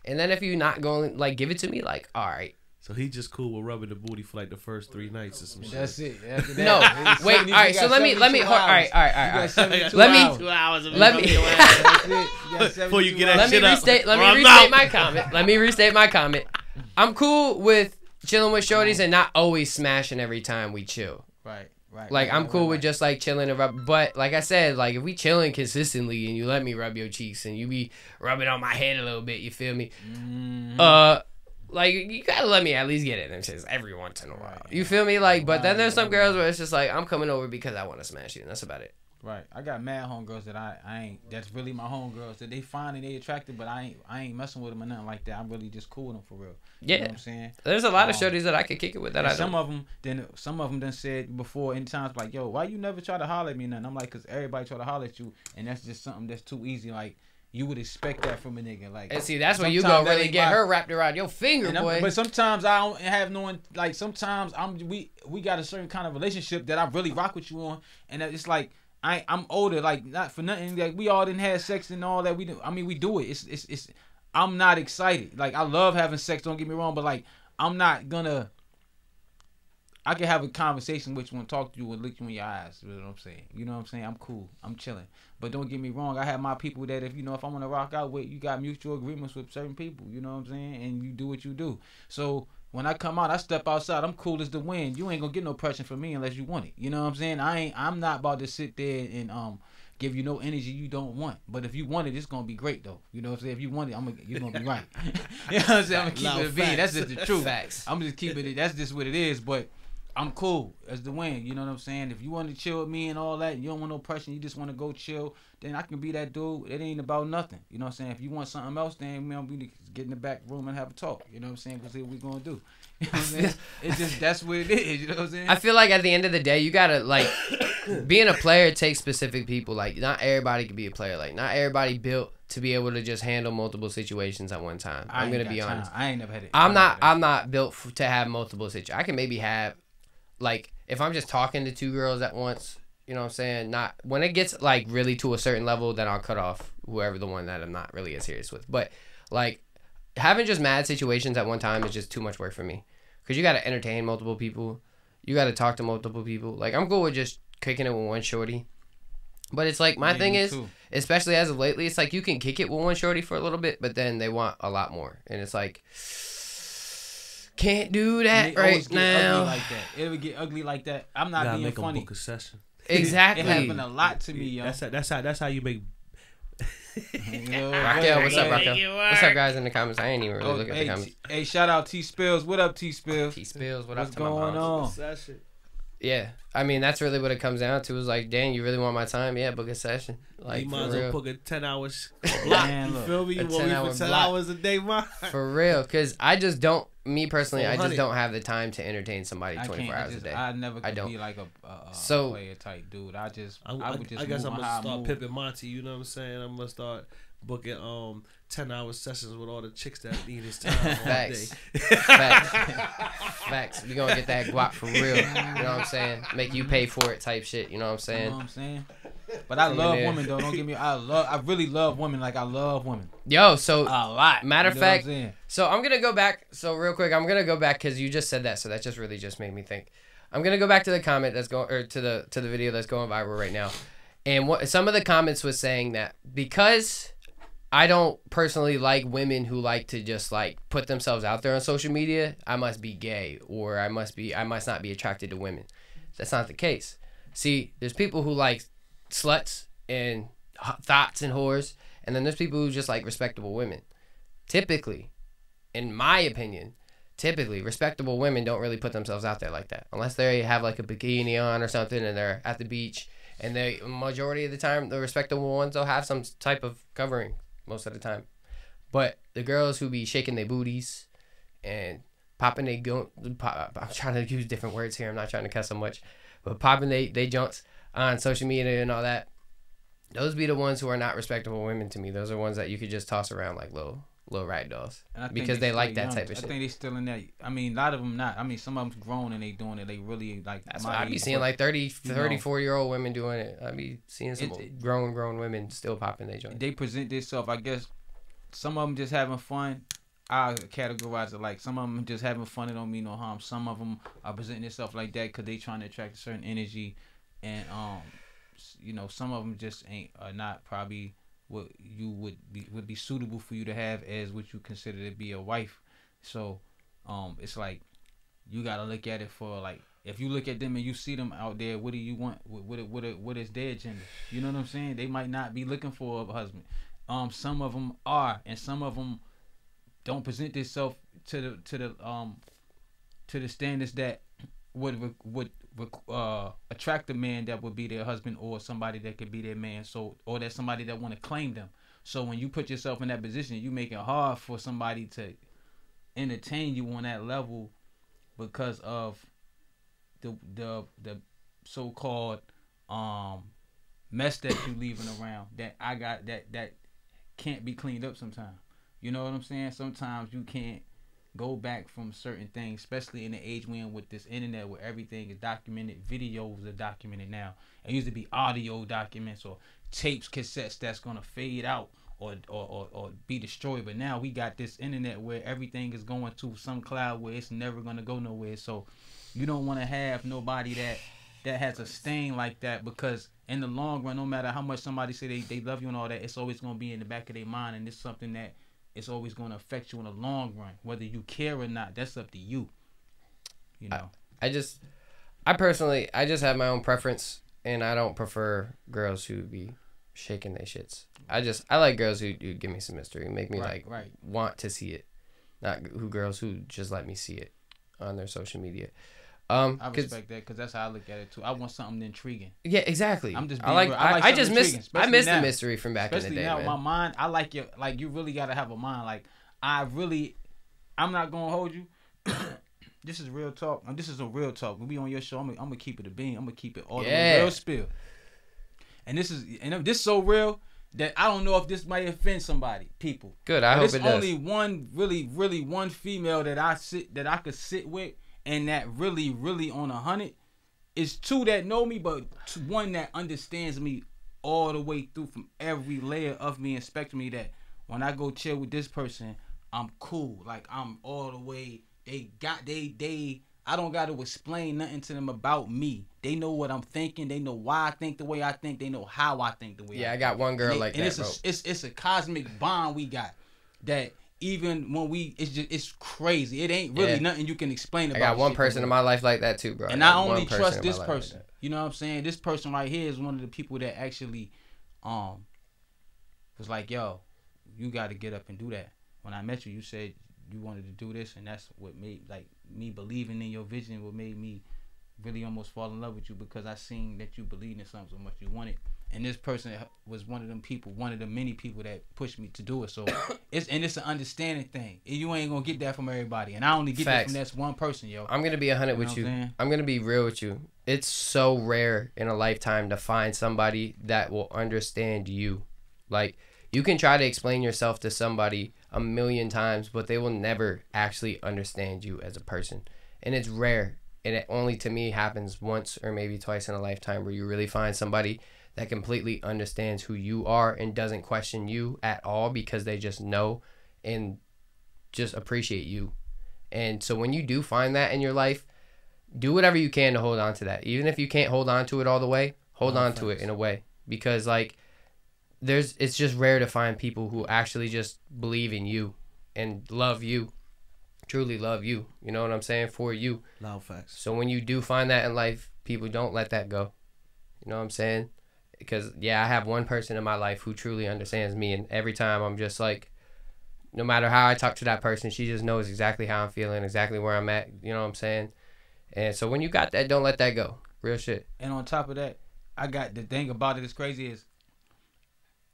B: and then if you're not going, like, give it to me, like, all right.
D: So he just cool with rubbing the booty for like the first 3 nights or some shit.
C: That's it. After that,
B: No,
C: it's
B: wait,
C: 70
B: all right,
C: you
B: so
C: got
B: let me,
C: 72
B: all right.
C: hours. You got 72
B: Let me-
C: hours.
D: 2 hours of
B: Let me-
D: rubbing your ass.
C: That's it. You got
D: Before you
C: 72
D: get that
C: hours.
D: shit up.
B: Let
D: or
B: me
D: I'm
B: restate
D: out.
B: my comment. Let me restate my comment. I'm cool with chilling with shorties and not always smashing every time we chill.
C: Right.
B: Like, I'm cool with just, like, chilling and rub. But, like I said, like, if we chilling consistently and you let me rub your cheeks and you be rubbing on my head a little bit, you feel me? Like, you gotta let me at least get it in shit every once in a while. You feel me? Like, but then there's some girls where it's just like, I'm coming over because I want to smash you, and that's about it.
C: Right. I got mad homegirls that I ain't. That's really my homegirls that they fine and they attractive, but I ain't messing with them or nothing like that. I'm really just cool with them for real.
B: Yeah.
C: You know what I'm saying?
B: There's a lot of shorties that I could kick it with that I
C: some
B: don't.
C: of them done said before in times like, yo, why you never try to holler at me or nothing? I'm like, cause everybody try to holler at you, and that's just something that's too easy. Like, you would expect that from a nigga. Like,
B: And see, that's where you go really get her wrapped around your finger, boy.
C: But sometimes I don't have no one. Like, sometimes we got a certain kind of relationship that I really rock with you on, and it's like I'm older. Like, not for nothing. Like, we all didn't have sex and all that. We do it. It's. I'm not excited. Like, I love having sex. Don't get me wrong, but like, I'm not gonna. I can have a conversation with you and talk to you and look you in your eyes. You know what I'm saying? You know what I'm saying? I'm cool. I'm chilling. But don't get me wrong. I have my people that if I want to rock out with, you got mutual agreements with certain people. You know what I'm saying? And you do what you do. So when I come out, I step outside. I'm cool as the wind. You ain't gonna get no pressure from me unless you want it. You know what I'm saying? I'm not about to sit there and give you no energy you don't want. But if you want it, it's gonna be great though. You know what I'm saying? If you want it, you're gonna be right. You know what I'm saying? I'm gonna keep it a bean. That's just the truth.
B: Facts.
C: I'm just keeping it. That's just what it is. But I'm cool as the wind. You know what I'm saying? If you want to chill with me and all that, and you don't want no pressure, you just want to go chill, then I can be that dude. It ain't about nothing. You know what I'm saying? If you want something else, then we get in the back room and have a talk. You know what I'm saying? Because see what we gonna do. You know what I'm saying? It's just that's what it is. You know what I'm saying?
B: I feel like at the end of the day, you gotta like being a player takes specific people. Like, not everybody can be a player. Like, not everybody built to be able to just handle multiple situations at one time. I'm gonna be honest.
C: I ain't never had it.
B: I'm not built to have multiple situations. I can maybe have, like, if I'm just talking to two girls at once, you know what I'm saying? Not when it gets like really to a certain level, then I'll cut off whoever the one that I'm not really as serious with. But like, having just mad situations at one time is just too much work for me, because you got to entertain multiple people, you got to talk to multiple people. Like, I'm cool with just kicking it with one shorty, but it's like my thing is, especially as of lately, it's like you can kick it with one shorty for a little bit, but then they want a lot more, and it's like, can't do that right now.
C: Like that. It would get ugly like that. I'm not being funny.
D: Book a session.
B: Exactly.
C: It happened a lot to me, yo.
D: That's how you make.
B: Raquel, what's up, Raquel? What's up, guys, in the comments? I ain't even really look at the comments.
C: Hey, shout out T Spills. What up, T Spills?
B: T Spills, what
C: What's
B: up to my
C: going
B: moms?
C: on?
B: Yeah, I mean, that's really what it comes down to. Is like, dang, you really want my time? Yeah, book a session. Like,
D: you might as well book a 10 hours block.
C: Man,
D: You feel me? You want me for 10 hours a day, man?
B: For real, because I just don't. Me personally, I just don't have the time to entertain somebody 24 hours a day.
C: I never could be like a player type dude. I guess I'm gonna
D: start pimping Monty. You know what I'm saying? I'm gonna start booking 10-hour sessions with all the chicks that need his time all day.
B: Facts. We gonna get that guap for real. You know what I'm saying? Make you pay for it type shit. You know what I'm saying?
C: You know what I'm saying? But I love women though. Don't get me. I really love women. Like, I love women.
B: Yo, so
C: a lot.
B: Matter of fact, so I'm gonna go back. So real quick, I'm gonna go back because you just said that. So that just really just made me think. I'm gonna go back to the comment that's going, or to the video that's going viral right now, and what some of the comments was saying that because I don't personally like women who like to just like put themselves out there on social media, I must be gay, or I must not be attracted to women. That's not the case. See, there's people who like sluts and thoughts and whores, and then there's people who just like respectable women. Typically, in my opinion, respectable women don't really put themselves out there like that, unless they have like a bikini on or something and they're at the beach, and they majority of the time, the respectable ones, they'll have some type of covering most of the time. But the girls who be shaking their booties and popping I'm trying to use different words here, I'm not trying to cuss so much, but popping they junks on social media and all that, those be the ones who are not respectable women to me. Those are ones that you could just toss around like little rag dolls, because they like that type of shit.
C: I think they still in that. I mean, a lot of them not. I mean, some of them's grown and they doing it. They really like.
B: That's why I be seeing like 34-year-old women doing it. I be seeing some grown women still popping their joints.
C: They present themselves. I guess some of them just having fun. I categorize it like some of them just having fun. It don't mean no harm. Some of them are presenting themselves like that because they trying to attract a certain energy, and some of them just are not probably what you would be suitable for you to have as what you consider to be a wife. So it's like you gotta look at it for like, if you look at them and you see them out there, what do you want? What is their agenda? You know what I'm saying? They might not be looking for a husband. Some of them are, and some of them don't present themselves to the standards that would attract a man that would be their husband, or somebody that could be their man. So, or that somebody that want to claim them. So when you put yourself in that position, you make it hard for somebody to entertain you on that level because of the so-called mess that you leaving around that I got that can't be cleaned up sometimes. You know what I'm saying? Sometimes you can't go back from certain things, especially in the age we're in with this internet where everything is documented. Videos are documented now. It used to be audio documents or tapes, cassettes that's gonna fade out or be destroyed. But now we got this internet where everything is going to some cloud where it's never gonna go nowhere. So you don't want to have nobody that has a stain like that, because in the long run, no matter how much somebody say they love you and all that, it's always gonna be in the back of their mind, and it's something that it's always gonna affect you in the long run, whether you care or not. That's up to you. You know.
B: I personally just have my own preference, and I don't prefer girls who be shaking their shits. I like girls who give me some mystery, make me want to see it, not girls who just let me see it on their social media.
C: I respect that, because that's how I look at it too. I want something intriguing.
B: Yeah, exactly.
C: I'm just
B: I miss the mystery from back in the day.
C: Especially now,
B: man.
C: my mind. I like you. Like, you really gotta have a mind. Like, I'm not gonna hold you. This is real talk. This is a real talk. When we on your show, I'm gonna keep it a bean. I'm gonna keep it all the way real spill. And this is so real that I don't know if this might offend people.
B: Good. I hope it does.
C: There's only one, really one female that I could sit with, and that really on 100. It's two that know me, but one that understands me all the way through, from every layer of me, and spectrum me, that when I go chill with this person, I'm cool. Like, I'm all the way. I don't got to explain nothing to them about me. They know what I'm thinking. They know why I think the way I think. They know how I think the way I think.
B: Yeah, I got one girl like that, bro.
C: It's a cosmic bond we got that even when it's crazy. It ain't really nothing you can explain about.
B: I got one person in my life like that too, bro.
C: And I only trust this person. Like, you know what I'm saying? This person right here is one of the people that actually was like, yo, you got to get up and do that. When I met you, you said you wanted to do this, and that's what made, like, me believing in your vision, what made me really almost fall in love with you, because I seen that you believed in something so much you wanted. And this person was one of them people, one of the many people that pushed me to do it. So it's an understanding thing. You ain't gonna get that from everybody, and I only get that from that one person, yo.
B: I'm gonna be 100 with you. I'm gonna be real with you. It's so rare in a lifetime to find somebody that will understand you. Like, you can try to explain yourself to somebody 1,000,000 times, but they will never actually understand you as a person. And it's rare. And it only, to me, happens once or maybe twice in a lifetime, where you really find somebody that completely understands who you are and doesn't question you at all, because they just know and just appreciate you. And so when you do find that in your life, do whatever you can to hold on to that. Even if you can't hold on to it all the way, hold on to it in a way. Because, like, it's just rare to find people who actually just believe in you and love you, truly love you. You know what I'm saying? For you.
D: Loud facts.
B: So when you do find that in life, people, don't let that go. You know what I'm saying? Because, yeah, I have one person in my life who truly understands me, and every time I'm just like, no matter how I talk to that person, she just knows exactly how I'm feeling, exactly where I'm at. You know what I'm saying? And so when you got that, don't let that go. Real shit.
C: And on top of that, I got the thing about it is crazy is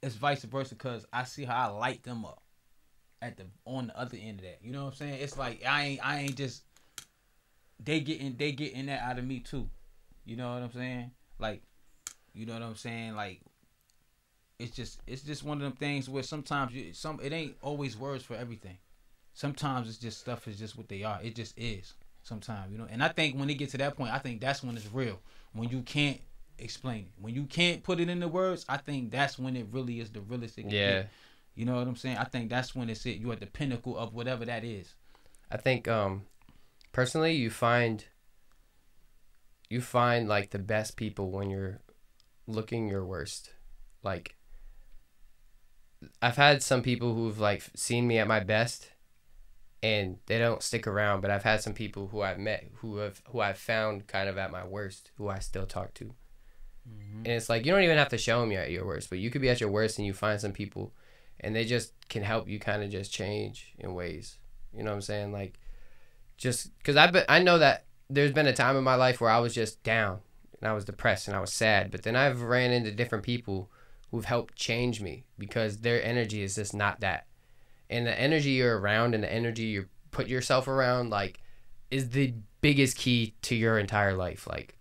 C: it's vice versa, because I see how I light them up on the other end of that. You know what I'm saying? It's like I ain't just they getting that out of me too. You know what I'm saying? Like, you know what I'm saying? Like, it's just one of them things where sometimes it ain't always words for everything. Sometimes it's just stuff is just what they are. It just is. Sometimes, you know. And I think when it gets to that point, I think that's when it's real. When you can't explain it, when you can't put it into words, I think that's when it really is the realest it can get. You know what I'm saying? I think that's when it's you at the pinnacle of whatever that is.
B: I think personally, you find like the best people when you're looking your worst. Like, I've had some people who've like seen me at my best and they don't stick around. But I've had some people who I've met who I've found kind of at my worst, who I still talk to. And it's like, you don't even have to show them you're at your worst, but you could be at your worst and you find some people and they just can help you kind of just change in ways. You know what I'm saying? Like, just because I know that there's been a time in my life where I was just down and I was depressed and I was sad, but then I've ran into different people who've helped change me because their energy is just not that. And the energy you're around and the energy you put yourself around, like, is the biggest key to your entire life. Like,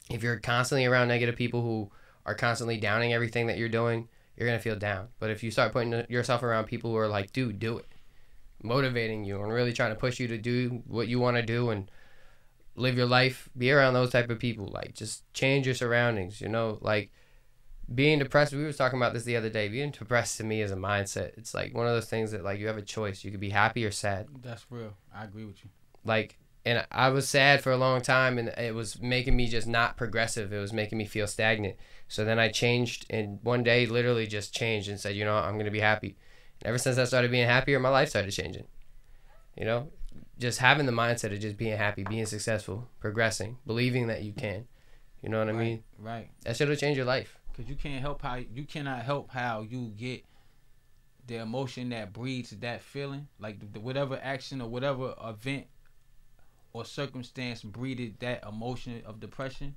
B: if you're constantly around negative people who are constantly downing everything that you're doing, you're going to feel down. But if you start putting yourself around people who are like, dude, do it, motivating you and really trying to push you to do what you want to do and live your life, be around those type of people. Like, just change your surroundings, you know? Like, being depressed, we were talking about this the other day. Being depressed to me is a mindset. It's like one of those things that, like, you have a choice. You could be happy or sad.
C: That's real. I agree with you.
B: Like, and I was sad for a long time, and it was making me just not progressive. It was making me feel stagnant. So then I changed, and one day literally just changed and said, you know what, I'm going to be happy. And ever since I started being happier, my life started changing. You know, just having the mindset of just being happy, being successful, progressing, believing that you can. You know what I mean?
C: Right.
B: That should have changed your life.
C: Because you cannot help how you get the emotion that breeds that feeling. Like, whatever action or whatever event or circumstance breeded that emotion of depression,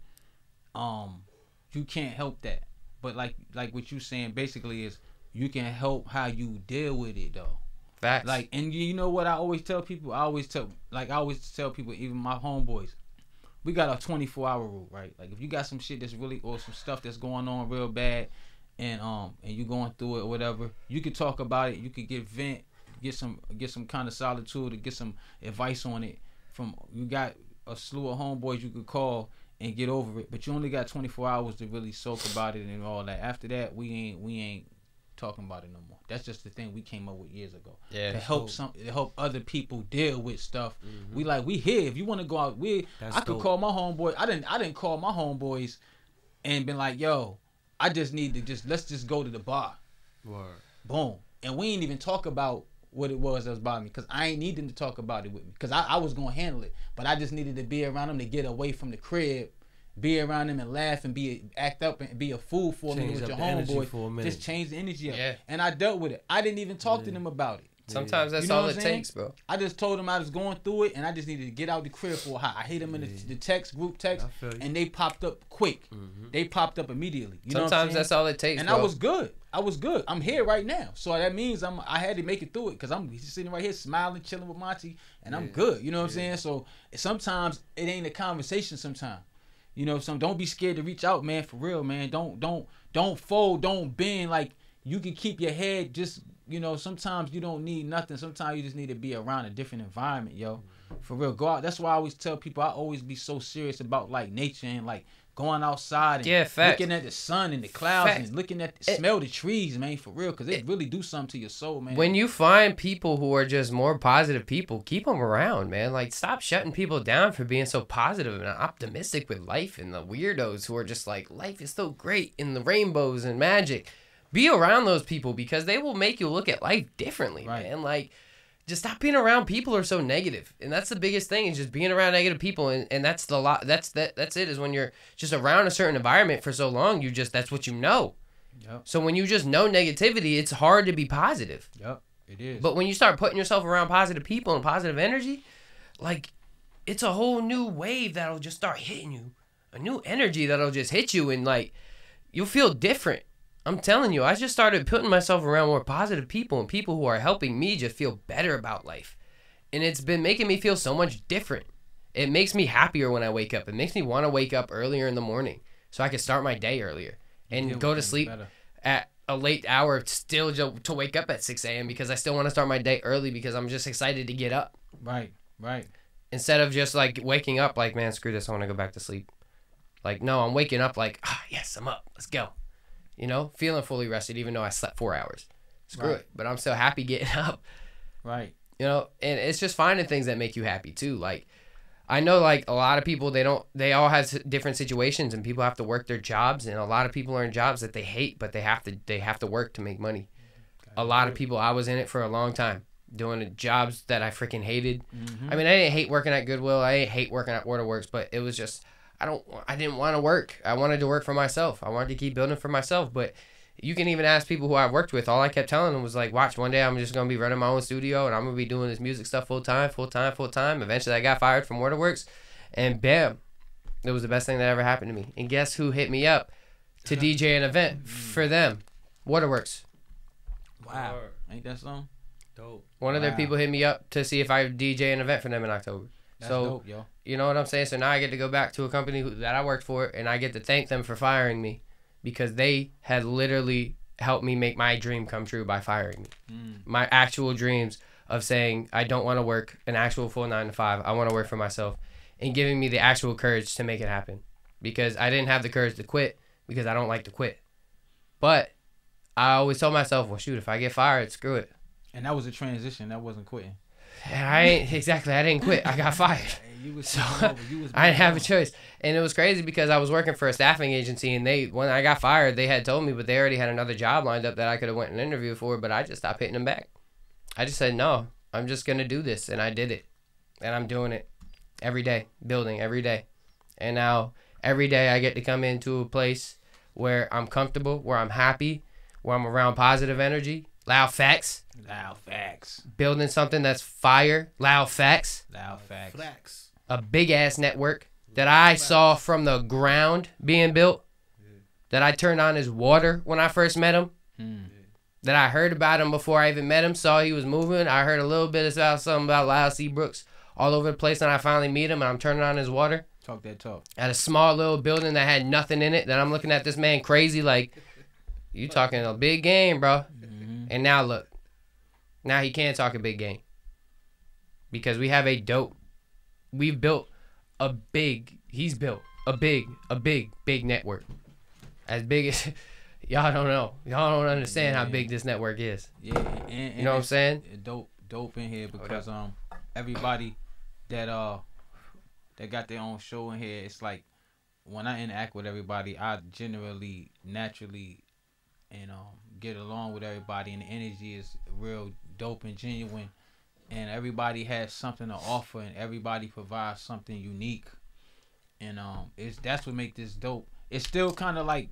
C: you can't help that. But like what you saying basically is, you can help how you deal with it, though.
B: Facts.
C: Like, and you know what I always tell people? I always tell people, even my homeboys, we got a 24-hour rule, right? Like, if you got some shit that's really, or some stuff that's going on real bad, and you going through it or whatever, you could talk about it. You could get some kind of solitude, to get some advice on it. You got a slew of homeboys you could call and get over it, but you only got 24 hours to really soak about it and all that. After that, we ain't talking about it no more. That's just the thing we came up with years ago.
B: Yeah.
C: To help other people deal with stuff. Mm-hmm. We here. If you want to go out, I could call my homeboy. I didn't call my homeboys and been like, yo, I just need to let's just go to the bar.
D: Word.
C: Boom. And we ain't even talk about what it was that was bothering me, because I ain't need them to talk about it with me, because I was going to handle it, but I just needed to be around them to get away from the crib, be around them and laugh and act up and be a fool for a minute with your homeboy. Just change the energy up. Yeah. And I dealt with it. I didn't even talk to them about it.
B: Sometimes that's all it takes, bro.
C: I just told them I was going through it and I just needed to get out the crib for a while. I hit them in the group text, and they popped up quick. Mm-hmm. They popped up immediately.
B: Sometimes that's all it takes,
C: and
B: bro.
C: I was good. I'm here right now. So that means I had to make it through it, because I'm sitting right here smiling, chilling with Monty, and I'm good. You know what I'm saying? So sometimes it ain't a conversation sometimes. You know, don't be scared to reach out, man, for real, man. Don't fold, don't bend. Like, you can keep your head just, you know, sometimes you don't need nothing. Sometimes you just need to be around a different environment, yo. For real. Go out. That's why I always tell people, I always be so serious about, like, nature and, like, going outside and looking at the sun and the clouds and looking at smell the trees, man, for real, because it really do something to your soul, man.
B: When you find people who are just more positive people, keep them around, man. Like, stop shutting people down for being so positive and optimistic with life, and the weirdos who are just like, life is so great and the rainbows and magic. Be around those people, because they will make you look at life differently, man. Like, just stop being around people who are so negative. And that's the biggest thing, is just being around negative people. And that's that's it, is when you're just around a certain environment for so long, that's what you know. Yep. So when you just know negativity, it's hard to be positive.
C: Yep, it is.
B: But when you start putting yourself around positive people and positive energy, like, it's a whole new wave that'll just start hitting you. A new energy that'll just hit you, and, like, you'll feel different. I'm telling you, I just started putting myself around more positive people and people who are helping me just feel better about life. And it's been making me feel so much different. It makes me happier when I wake up. It makes me want to wake up earlier in the morning so I can start my day earlier and go to sleep at a late hour still to wake up at 6 a.m. because I still want to start my day early, because I'm just excited to get up.
C: Right.
B: Instead of just, like, waking up like, man, screw this, I want to go back to sleep. Like, no, I'm waking up like, yes, I'm up. Let's go. You know, feeling fully rested, even though I slept 4 hours. Screw it. But I'm still happy getting up.
C: Right.
B: You know, and it's just finding things that make you happy too. Like, I know, like, a lot of people, they all have different situations, and people have to work their jobs, and a lot of people are in jobs that they hate, but they have to work to make money. A lot of people, I was in it for a long time. doing jobs that I freaking hated.
C: Mm-hmm.
B: I mean, I didn't hate working at Goodwill. I didn't hate working at Waterworks, but it was just I didn't want to work. I wanted to work for myself. I wanted to keep building for myself. But you can even ask people who I worked with. All I kept telling them was like, watch, one day I'm just gonna be running my own studio and I'm gonna be doing this music stuff full time. Eventually, I got fired from Waterworks, and bam, it was the best thing that ever happened to me. And guess who hit me up to DJ an event for them? Waterworks.
C: Wow, ain't that something?
D: Dope.
B: One of their people hit me up to see if I would DJ an event for them in October.
C: That's dope, yo.
B: You know what I'm saying? So now I get to go back to a company that I worked for, and I get to thank them for firing me because they had literally helped me make my dream come true by firing me. My actual dreams of saying I don't want to work an actual full 9 to 5. I want to work for myself, and giving me the actual courage to make it happen because I didn't have the courage to quit because I don't like to quit. But I always told myself, well, shoot, if I get fired, screw it.
C: And that was a transition. That wasn't quitting.
B: I didn't quit. I got fired. So I didn't have a choice. And it was crazy because I was working for a staffing agency, and when I got fired, they had told me, but they already had another job lined up that I could have went and interviewed for, but I just stopped hitting them back. I just said, no, I'm just going to do this. And I did it. And I'm doing it every day, building every day. And now every day I get to come into a place where I'm comfortable, where I'm happy, where I'm around positive energy. Loud facts.
C: Loud facts.
B: Building something that's fire. Loud facts.
C: Loud facts.
D: Flex.
B: A big ass network that I saw from the ground being built. That I turned on his water when I first met him. That I heard about him before I even met him. Saw he was moving. I heard a little bit about something about Lyle C. Brooks all over the place. And I finally meet him and I'm turning on his water.
C: Talk that talk.
B: At a small little building that had nothing in it. That I'm looking at this man crazy like, you talking a big game, bro. And now look, now he can talk a big game because we have he's built a big network. As big as, y'all don't know. Y'all don't understand how big this network is.
C: Yeah, and
B: you know what I'm saying?
C: Dope in here because everybody that got their own show in here, it's like when I interact with everybody, I generally naturally and get along with everybody, and the energy is real dope and genuine, and everybody has something to offer, and everybody provides something unique, and that's what makes this dope. It's still kind of like,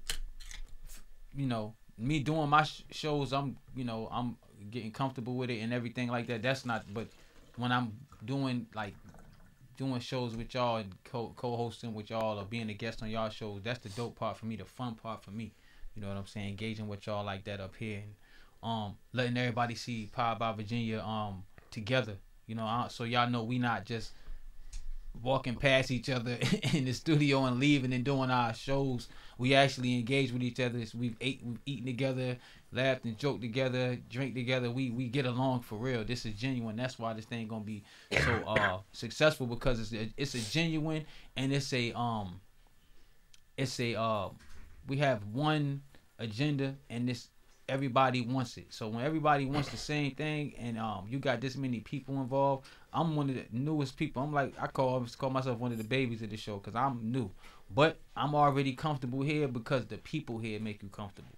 C: me doing my shows. I'm getting comfortable with it and everything like that. That's not, but when I'm doing shows with y'all and co-hosting with y'all or being a guest on y'all shows, that's the dope part for me, the fun part for me. You know what I'm saying? Engaging with y'all like that up here, and letting everybody see Powered by Virginia together. So y'all know we not just walking past each other in the studio and leaving and doing our shows. We actually engage with each other. We've eaten together, laughed and joked together, drink together. We get along for real. This is genuine. That's why this thing gonna be so successful, because it's a genuine, and we have one agenda, and everybody wants it. So when everybody wants the same thing, and you got this many people involved, I'm one of the newest people. I'm like, I call myself one of the babies of the show because I'm new, but I'm already comfortable here because the people here make you comfortable.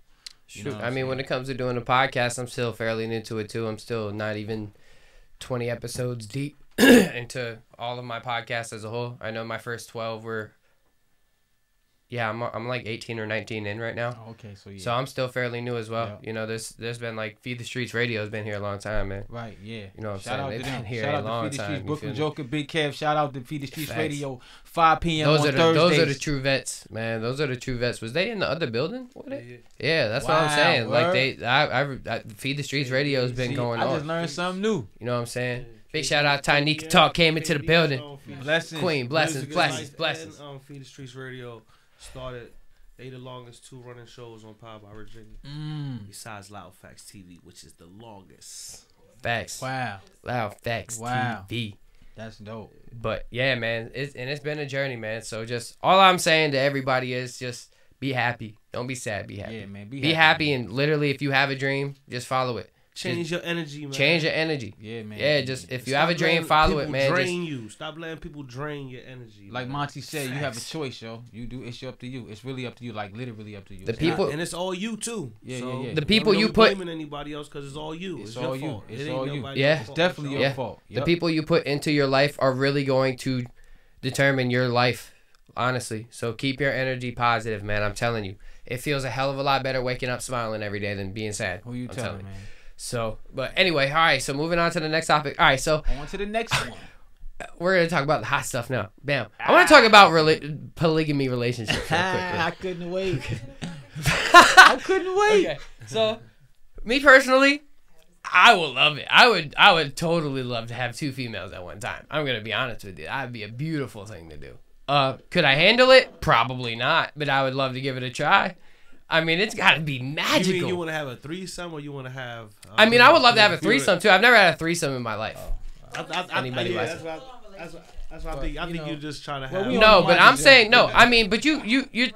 B: I mean, when it comes to doing a podcast, I'm still fairly new to it too. I'm still not even 20 episodes deep into all of my podcasts as a whole. I know my first 12 were. Yeah, I'm like 18 or 19 in right now.
C: Oh, okay, so yeah.
B: So I'm still fairly new as well.
C: Yeah.
B: There's been like Feed the Streets Radio has been here a long time, man.
C: Right, yeah.
B: You know what I'm
C: Shout
B: saying?
C: out
B: They've
C: to
B: been
C: them.
B: here
C: Shout
B: a
C: out
B: long
C: to Feed the Streets,
B: time.
C: Brooklyn Joker, Big Kev. Shout out to Feed the Streets Radio, 5 p.m.
B: Those
C: on Thursdays.
B: Those are the true vets, man. Those are the true vets. Was they in the other building? Yeah, that's what I'm
C: Wow,
B: saying.
C: word.
B: Like I Feed the Streets Radio has been going on.
C: I just learned something new.
B: You know what I'm saying? Big shout out to Tynika Talk came into the building.
C: Blessings.
B: Queen, blessings.
D: And Feed the Streets Radio started. They the longest 2 running shows on Powered by Virginia. Besides Loud Facts TV, which is the longest.
B: Facts.
C: Wow.
B: Loud Facts TV.
C: That's dope.
B: But yeah, man, it's been a journey, man. So just all I'm saying to everybody is just be happy. Don't be sad. Be happy.
C: Yeah, man.
B: Be happy, and literally, if you have a dream, just follow it.
D: Change your energy, man.
B: Change your energy.
C: Yeah, man.
B: Yeah, just if you
D: Stop
B: have a dream,
D: letting
B: follow
D: people
B: it, man.
D: Drain you. Stop letting people drain your energy.
C: Like
D: man.
C: Monty said, you have a choice, yo. You do. It's up to you. It's really up to you. Like literally up to you.
B: The
C: It's
B: people-
C: not-
D: and it's all you too.
C: Yeah,
D: so
C: yeah.
B: The people
D: don't
B: you
D: be
B: put-
D: blaming anybody else because it's all you.
C: It's
D: your
C: all you.
D: fault.
C: It's
D: It ain't
C: all you.
D: nobody
B: Yeah.
D: else's
C: It's
D: fault.
C: definitely
D: It's
C: your
B: Yeah.
C: fault.
B: The
C: Yup.
B: people you put into your life are really going to determine your life, honestly. So keep your energy positive, man. I'm telling you. It feels a hell of a lot better waking up smiling every day than being sad.
C: Who you
B: I'm
C: telling,
B: you.
C: man?
B: So, but anyway, all right. So moving on to the next topic. All right, so
C: On to the next one.
B: we're gonna talk about the hot stuff now. Bam. I want to talk about polygamy relationships real quickly.
C: I couldn't wait. I couldn't wait.
B: Okay. So, me personally, I would love it. I would totally love to have 2 females at one time. I'm gonna be honest with you. That'd be a beautiful thing to do. Could I handle it? Probably not, but I would love to give it a try. I mean, it's got to be
D: You
B: magical.
D: mean you want to have a threesome or you want to have?
B: I mean, I would love to have a threesome too. I've never had a threesome in my life. Anybody
D: yeah,
B: likes
D: that's what I think. I think
C: know,
D: you're just trying to
C: well,
D: have.
C: we
B: No,
C: on
B: but
C: the
B: I'm
C: mindset.
B: saying no. I mean, but you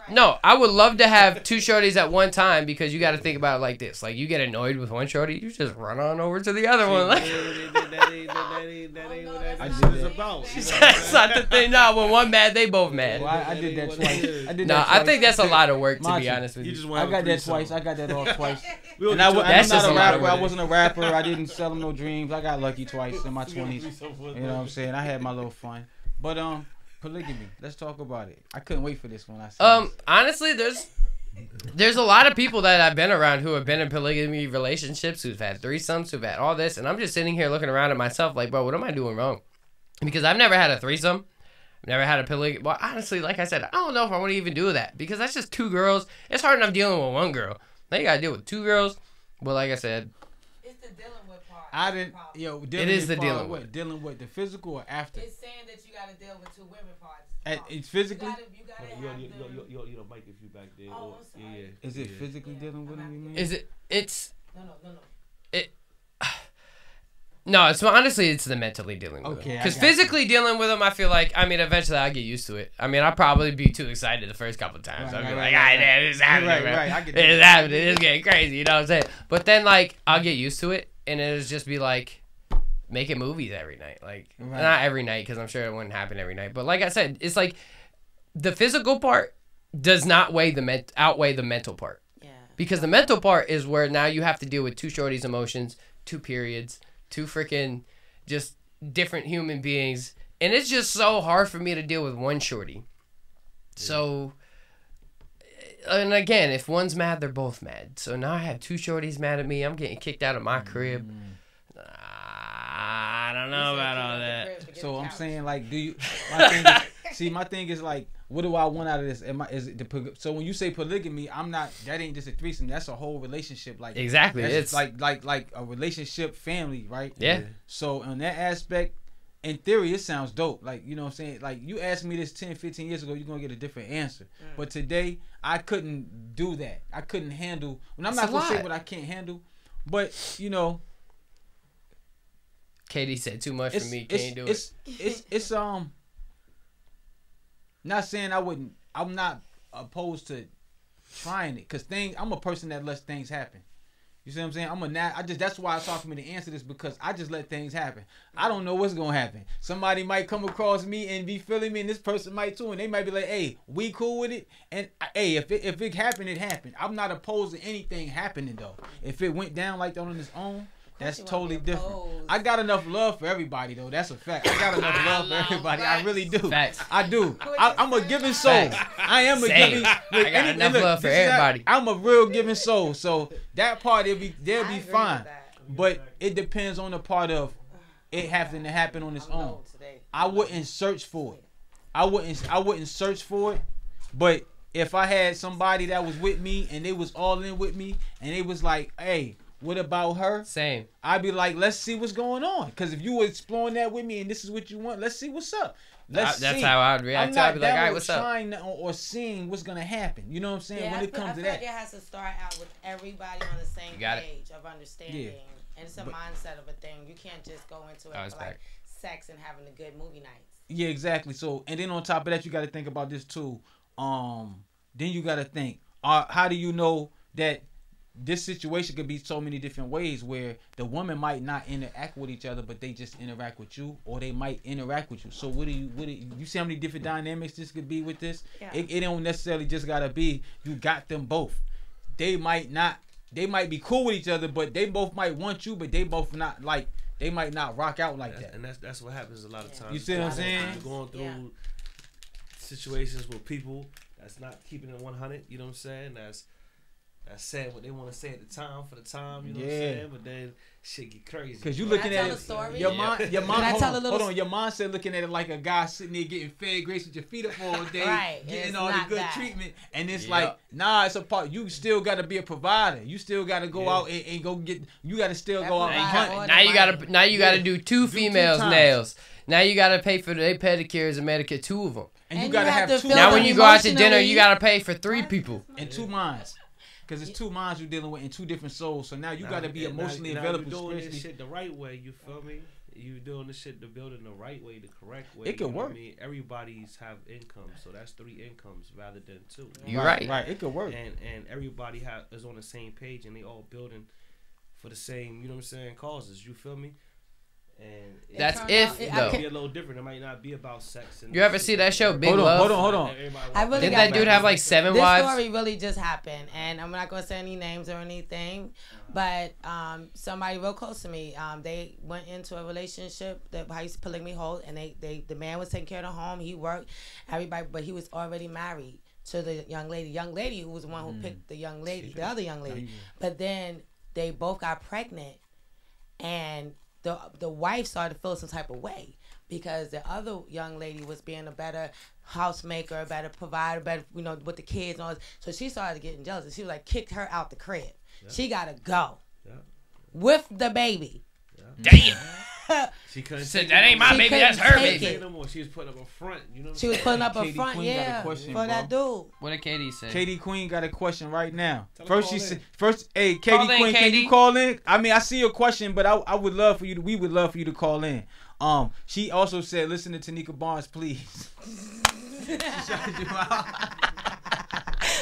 B: no. I would love to have 2 shorties at one time because you got to think about it like this. Like you get annoyed with one shorty, you just run on over to the other one. Like
D: That ain't what
C: I
D: that
C: did
D: is
C: that.
D: about.
B: that's not the thing. No, when one mad, they both mad.
C: Well, I did that twice. I did
B: No,
C: that
B: I
C: twice.
B: think that's a lot of work to be
C: Monty,
B: honest with
D: You
B: you.
D: just
C: I
D: want.
C: got that twice. I got that off twice.
D: And
C: And I'm
B: That's
C: not
B: just
C: a
B: a lot of
C: rapper. I
B: work.
C: wasn't a rapper. I didn't sell them no dreams. I got lucky twice in my 20s. You know what I'm saying? I had my little fun. But polygamy. Let's talk about it. I couldn't wait for this one. I said
B: Honestly, there's a lot of people that I've been around who have been in polygamy relationships, who've had threesomes, who've had all this, and I'm just sitting here looking around at myself like, bro, what am I doing wrong? Because I've never had a threesome. I've never had a polygamy. Well, honestly, like I said, I don't know if I want to even do that because that's just 2 girls. It's hard enough dealing with 1 girl. Now you gotta deal with 2 girls. But like I said,
E: It's the dealing with part.
C: I didn't.
E: Problem.
C: Yo,
B: It is the
C: part of
B: dealing
C: what?
B: with.
C: Dealing with the physical or after?
E: It's saying that you got to deal with 2 women parts.
C: It's physically.
E: You gotta have them.
D: You know, Mike, if you back there.
E: Oh,
D: or-
E: I'm sorry.
D: yeah.
C: Is it
D: yeah.
C: physically dealing with them? You mean?
B: is it? It's
E: No.
B: no. It's honestly, it's the mentally dealing with
C: Okay, I
B: Because
C: got you.
B: physically dealing with them, I feel like. I mean, eventually I get used to it. I mean, I'll probably be too excited the first couple times.
C: Right,
B: I'll be
C: right,
B: like,
C: right,
B: ah,
C: right.
B: damn, this is happening,
C: Right,
B: man.
C: right, I get
B: This is
C: that.
B: happening. It's getting crazy. You know what I'm saying? But then, like, I'll get used to it, and it'll just be like making movies every night. Like,
C: Right.
B: not every night, because I'm sure it wouldn't happen every night. But like I said, it's like the physical part does not outweigh the mental part.
E: Yeah.
B: Because the mental part is where now you have to deal with 2 shorties' emotions, 2 periods, 2 freaking just different human beings. And it's just so hard for me to deal with 1 shorty. So, and again, if one's mad, they're both mad. So now I have 2 shorties mad at me. I'm getting kicked out of my crib. I don't know about all that.
C: So I'm saying, like, do you? My thing is, see, my thing is like, what do I want out of this? Is it so when you say polygamy, I'm not. That ain't just a threesome. That's a whole relationship. Like
B: Exactly.
C: that's
B: It's
C: like a relationship, family, right?
B: Yeah.
C: So on that aspect, in theory, it sounds dope. Like, you know what I'm saying? Like, you asked me this 10, 15 years ago, you're going to get a different answer. But today, I couldn't do that. I couldn't handle. And I'm
B: It's
C: not
B: a
C: going to say
B: lot.
C: what I can't handle. But, you know,
B: Katie said too much for me. Can't do it.
C: it's not saying I'm not opposed to trying it. Because I'm a person that lets things happen. You see what I'm saying? That's why it's hard for me to answer this, because I just let things happen. I don't know what's gonna happen. Somebody might come across me and be feeling me, and this person might too, and they might be like, "Hey, we cool with it." And hey, if it happened, it happened. I'm not opposed to anything happening though. If it went down like that on its own, that's
E: you wanna
C: totally
E: be
C: different.
E: opposed.
C: I got enough love for everybody though. That's a fact. I got enough love for everybody. I really do.
B: Facts.
C: I do. I'm a giving soul.
B: Facts.
C: I am a
B: Same.
C: giving.
B: I got enough love for
C: this is
B: everybody.
C: I'm a real giving soul. So that part they'll
E: I
C: be
E: agree
C: fine.
E: with that.
C: But it depends on the part of it having to happen on its
E: I'm
C: own.
E: low today.
C: I wouldn't search for it. I wouldn't search for it. But if I had somebody that was with me and they was all in with me and they was like, "Hey, what about her?"
B: Same.
C: I'd be like, "Let's see what's going on." Because if you were exploring that with me and this is what you want, let's see what's up. Let's
B: That's
C: see.
B: how I would react.
C: I'm
B: to it. I'd
C: not
B: be like, all
C: down
B: right,
C: with
B: what's up?
C: trying or seeing what's gonna happen. You know what I'm saying? When it comes
E: I
C: to
E: feel
C: that.
E: like it has to start out with everybody on the same
B: You got it.
E: page of understanding. And it's a mindset of a thing. You can't just go into it
B: Oh,
E: for
B: it's
E: like
B: back.
E: sex and having a good movie nights.
C: Yeah, exactly. So, and then on top of that, you got to think about this too. Then you got to think, how do you know that this situation could be so many different ways where the woman might not interact with each other, but they just interact with you, or they might interact with you. So what do you see how many different dynamics this could be with this?
E: Yeah.
C: It don't necessarily just gotta be you got them both. They might be cool with each other, but they both might want you, but they both not like. They might not rock out like that.
D: And that's what happens a lot of times.
C: You see what I'm saying?
D: You're going through situations with people that's not keeping it 100. You know what I'm saying? That's saying what they want to say at the time for the time. You know what I'm saying? But then shit get crazy.
C: Cause you
E: Can
C: looking
E: I
C: at
E: tell
C: it.
E: a story?
C: Your mom.
E: I tell a little
C: Hold on. Your mom said looking at it like a guy sitting there getting fed grapes with your feet up all day,
E: Right.
C: getting
E: It's
C: all the
E: not
C: good
E: that.
C: treatment, and it's
B: Yeah.
C: like, nah, it's a part. You still got to be a provider. You still got to go out and go get. You got to still
E: That
C: go out and
E: provide
C: hunt.
E: all
B: Now you gotta
C: Yeah.
B: do two
C: Do
B: females'
C: 2 times.
B: nails. Now you gotta pay for their pedicures and manicure, 2 of them.
C: And you
E: And
C: got
E: you
C: to
E: have
C: have
E: to
C: 2.
E: feel
B: Now
E: them
B: when you go out to dinner,
E: emotionally.
B: you gotta pay for 3 people.
C: and 2 minds. Because it's 2 minds you're dealing with in 2 different souls. So now you got to be
D: And
C: emotionally
D: now
C: available.
D: you're doing this
C: spiritually.
D: shit the right way. You feel me? You doing this shit the building the right way, the correct way.
C: It could
D: you know what
C: work.
D: I mean, everybody's have income, so that's 3 incomes rather than 2.
B: You're right.
C: Right. It could work.
D: And everybody is on the same page, and they all building for the same, you know what I'm saying, causes. You feel me? And
B: That's
E: turned
B: if
E: out-
D: it
E: I
B: though.
D: might
E: can-
D: be a little different. It might not be about sex. And
B: You ever see that show, Big
C: Hold on,
B: Love?
C: hold on.
E: I really
B: Didn't
E: got
B: that dude have like 7
E: This
B: wives?
E: story really just happened, and I'm not gonna say any names or anything, but somebody real close to me, they went into a relationship that how used to polygamy hold, and the man was taking care of the home, he worked, everybody, but he was already married to the young lady who was the one who picked the other young lady, but then they both got pregnant, and the wife started to feel some type of way because the other young lady was being a better housemaker, a better provider, better, with the kids and all this. So she started getting jealous. And she was like, kicked her out the crib. Yeah. She got to go with the baby.
B: Damn.
D: She couldn't
B: Said
D: take
B: that
D: it
B: ain't
D: no
B: my
D: more.
E: She
B: baby, that's her
E: couldn't take
B: baby.
E: it.
D: No more. She was putting up a front. You know what
E: She was putting up a
C: Katie
E: front,
C: Queen got a
E: yeah,
C: question,
E: for that dude.
B: What did Katie say?
C: Katie Queen got a question right now.
D: Tell her
C: First,
D: call
C: she
D: in.
C: said, hey, Katie
B: Call in,
C: Queen, can
B: Katie.
C: you call in? I mean, I see your question, but I would love for you. We would love for you to call in. She also said, listen to Tanika Barnes, please. She shouted you out.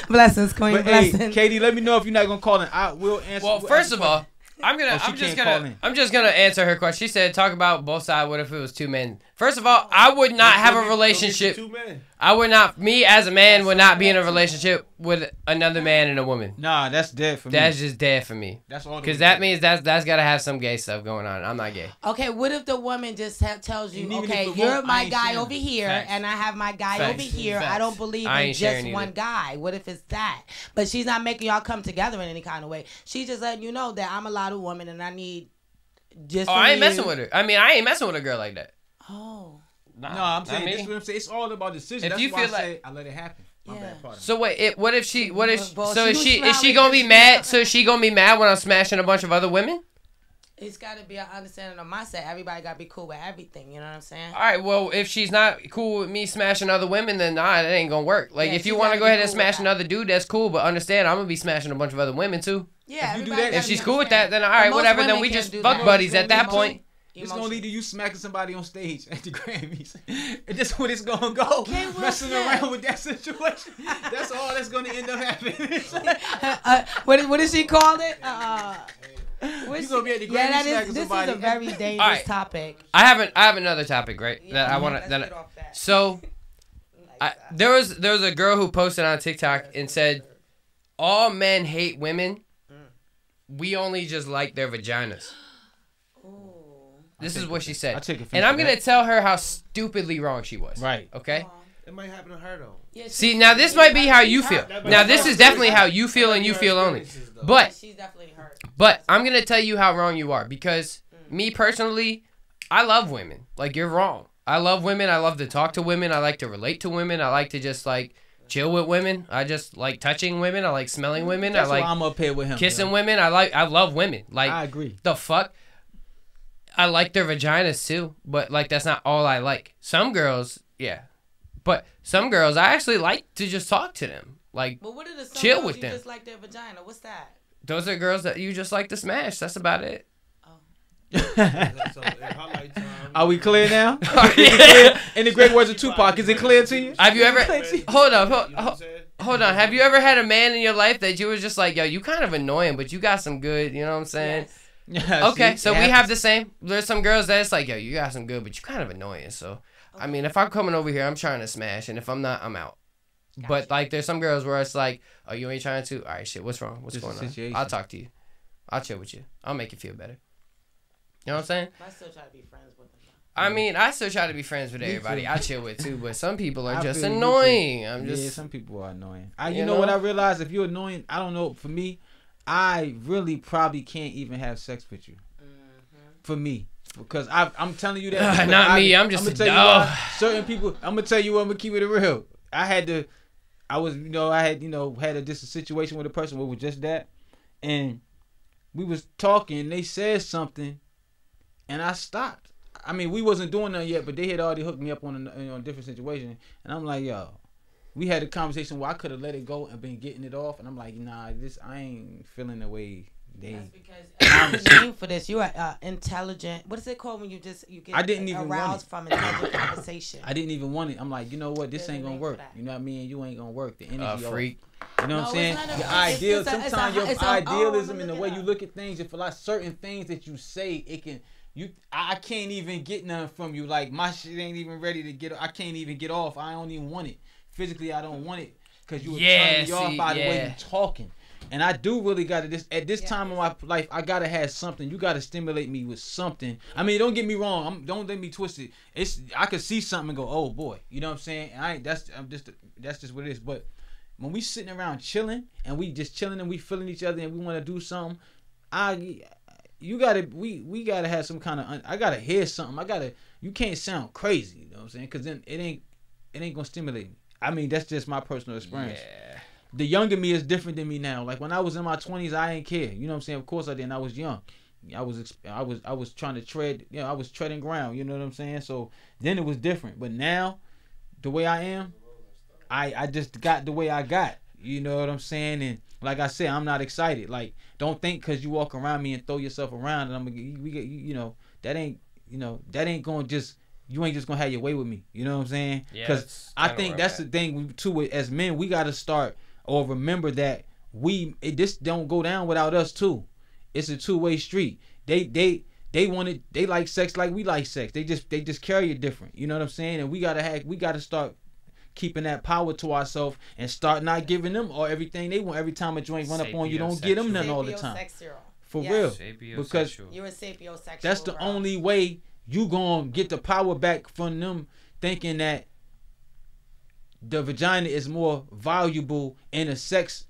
E: Blessings, Queen,
C: But
E: blessings.
C: hey, Katie, let me know if you're not gonna call in. I will answer.
B: Well,
C: we'll
B: first
C: answer
B: of all,
C: questions.
B: I'm
C: she can't call in.
B: just gonna answer her question. She said, talk about both sides. What if it was 2 men? First of all, I would not have a relationship.
D: 2 men.
B: I would not. Me as a man would not be in a relationship with another man and a woman.
C: Nah, that's dead for me.
B: That's just dead for me.
C: That's all. the
B: Because
C: way
B: that
C: dead.
B: means that's gotta have some gay stuff going on. I'm not gay.
E: Okay, what if the woman just tells you,
C: And even
E: okay,
C: if it
E: you're
C: won't, I
E: my
C: ain't
E: guy
C: sharing.
E: over here,
B: Facts.
E: and I have my guy
B: Facts.
E: over here.
B: Facts.
E: I don't believe
B: I
E: in
B: ain't
E: just
B: sharing
E: one
B: either.
E: guy. What if it's that? But she's not making y'all come together in any kind of way. She's just letting you know that I'm a lot of woman, and I need just.
B: Oh,
E: from
B: I ain't
E: you.
B: messing with her. I mean, I ain't messing with a girl like that.
E: Oh,
C: No, I'm
B: not
C: saying
B: me.
C: this is what I'm saying. It's all about decision.
B: If
C: That's
B: you
C: why
B: feel
C: I
B: like-
C: say I let it happen. My
E: Yeah.
C: bad, pardon.
B: So wait, what if she? What if?
E: Well,
B: So
E: she
B: is
E: was
B: she
E: smiling
B: gonna be
E: because
B: mad? So is she gonna be mad when I'm smashing a bunch of other women?
E: it's got to be an understanding of mindset. Everybody got to be cool with everything. You know what I'm saying?
B: All right. Well, if she's not cool with me smashing other women, then nah, that ain't gonna work. Like
E: Yeah,
B: if you
E: she's
B: want to
E: gotta
B: go
E: be
B: ahead and
E: cool with
B: smash
E: that.
B: another dude, that's cool. But understand, I'm gonna be smashing a bunch of other women too.
E: Yeah,
C: If you do
E: everybody
C: that-
E: gotta
B: If she's
E: be
B: cool with that,
E: understanding.
B: then all right,
E: But most
B: whatever. Then
E: women
B: we
E: can't
B: just
E: do
B: fuck
E: that.
B: buddies at that
C: Emotion.
B: point.
C: It's gonna lead to you smacking somebody on stage at the Grammys. And that's what it's gonna go.
E: Okay, well,
C: Messing
E: shit.
C: around with that situation. That's all that's gonna end up happening.
E: What did she call it?
C: You gonna be at the Grammy
E: that
C: smacking
E: is. This
C: somebody.
E: is a very dangerous
B: Alright.
E: topic.
B: I have another topic, right? That I want
E: Let's
B: to.
E: get off that.
B: So there was a girl who posted on TikTok and said, "All men hate women. We only just like their vaginas." This is what she
C: I
B: said.
C: take offense
B: And I'm
C: to
B: gonna
C: that.
B: tell her how stupidly wrong she was.
C: Right.
B: Okay.
D: It might happen to her though.
E: Yeah,
B: See, now this might be how you feel. Now this is definitely how you feel and you feel only. But
E: she's definitely hurt.
B: But I'm gonna tell you how wrong you are because me personally, I love women. Like you're wrong. I love women. I love to talk to women. I like to relate to women. I like to just like chill with women. I just like touching women. I like smelling women.
C: That's
B: I like
C: why I'm up here with him.
B: kissing
C: yo.
B: women. I love women. Like
C: I agree.
B: the fuck. I like their vaginas too, but like that's not all I like. Some girls, yeah, but some girls I actually like to just talk to them. Like
E: But what are the some
B: Chill
E: girls
B: with
E: you
B: them.
E: just like their vagina? What's that?
B: those are girls that you just like to smash. That's about it.
D: So in her lifetime,
C: Are we clear now?
B: Yeah.
C: In the great words of Tupac, is it clear to you?
B: Have you ever?
C: Clear to you?
B: Hold up.
D: You know what I'm
B: Hold,
D: saying?
B: hold on. Have you ever had a man in your life that you was just like, yo, you kind of annoying, but you got some good, you know what I'm saying?
E: Yes.
C: Yeah,
B: Okay,
C: see,
B: so
C: it
B: we have
C: happens.
B: the same. There's some girls that it's like, yo, you got some good, but you kind of annoying. So, I mean, if I'm coming over here, I'm trying to smash, and if I'm not, I'm out. But like, there's some girls where it's like, oh, you ain't trying to. All right, shit, what's wrong? What's
C: Just a
B: going on?
C: situation.
B: I'll talk to you. I'll chill with you. I'll make you feel better. You know what I'm saying?
E: I still try to be friends with them.
B: I mean, I still try to be friends with
C: Me
B: everybody.
C: too.
B: I chill with too, but some people are
C: I
B: just
C: feel you, me too.
B: annoying. I'm just
C: Yeah, some people are annoying.
B: You
C: You know
B: know?
C: what I realized? If you're annoying, I don't know. For me, I really probably can't even have sex with you. For me, because I'm telling you that.
B: Not me. I'm just
C: I'ma
B: a
C: tell you
B: dog.
C: why. Certain people. I'm gonna tell you what. I'm gonna keep it real. I had just a situation with a person where it was just that, and we was talking. They said something, and I stopped. I mean, we wasn't doing nothing yet, but they had already hooked me up on a different situation, and I'm like, yo, we had a conversation where I could have let it go and been getting it off, and I'm like, nah, I ain't feeling the way they.
E: That's because the name for this, you are intelligent. What is it called when you get
C: I didn't even want
E: aroused
C: it.
E: from intelligent conversation?
C: I didn't even want it. I'm like, you know what? This
E: There's a
C: ain't gonna
E: name for
C: work.
E: that.
C: You know what I mean? You ain't gonna work. The energy off.
B: freak.
C: You know what I'm saying?
E: No, it's not
C: Your
E: it's
C: ideal.
E: a- it's a-
C: Sometimes your
E: it's a-
C: idealism
E: oh,
C: and the
E: look
C: way
E: it
C: you
E: up.
C: look at things, if like certain things that you say, it can. I can't even get nothing from you. Like my shit ain't even ready to get. I can't even get off. I don't even want it. Physically, I don't want it because you were turning me off by the way you talking. And I do really got to at this time of my life. I gotta have something. You gotta stimulate me with something. I mean, don't get me wrong. Don't let me twist it. I could see something and go, oh boy. You know what I'm saying? That's just what it is. But when we sitting around chilling and we just chilling and we feeling each other and we want to do something, we gotta have some kind of. I gotta hear something. You can't sound crazy. You know what I'm saying? Because then it ain't gonna stimulate me. I mean, that's just my personal experience.
B: Yeah.
C: The younger me is different than me now. Like when I was in my 20s, I ain't care. You know what I'm saying? Of course I didn't. I was young. I was trying to tread. You know, I was treading ground. You know what I'm saying? So then it was different. But now, the way I am, I just got the way I got. You know what I'm saying? And like I said, I'm not excited. Like don't think because you walk around me and throw yourself around and that ain't going to just. You ain't just gonna have your way with me. You know what I'm saying?
B: Yeah,
C: Because
B: that's
C: I
B: kinda
C: think
B: where
C: that's
B: I'm
C: the thing too. As men, we gotta start or remember that this don't go down without us too. It's a two-way street. They like sex like we like sex. They just carry it different. You know what I'm saying? And we gotta start keeping that power to ourselves and start not giving them or everything they want. Every time a joint run up on you, don't get them nothing all the time.
E: Sapiosexual.
C: For
E: Yes.
C: real. Because
E: You're a sapiosexual.
C: that's the
E: bro.
C: only way you gonna get the power back from them thinking that the vagina is more valuable in sex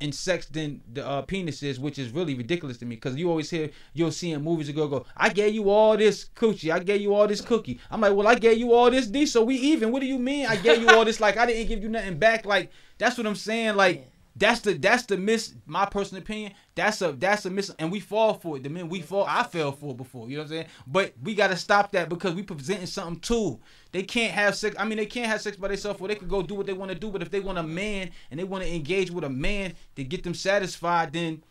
C: than the penis is, which is really ridiculous to me. Because you'll see in movies a girl go, I gave you all this coochie, I gave you all this cookie. I'm like, well, I gave you all this D, so we even. What do you mean? I gave you all this, like I didn't give you nothing back. Like that's what I'm saying. Like that's the miss. My personal opinion. That's a miss, and we fall for it. The men we fall, I fell for it before. You know what I'm saying? But we gotta stop that because we presenting something too. They can't have sex. I mean, they can't have sex by themselves, or they can go do what they want to do. But if they want a man and they want to engage with a man to get them satisfied, then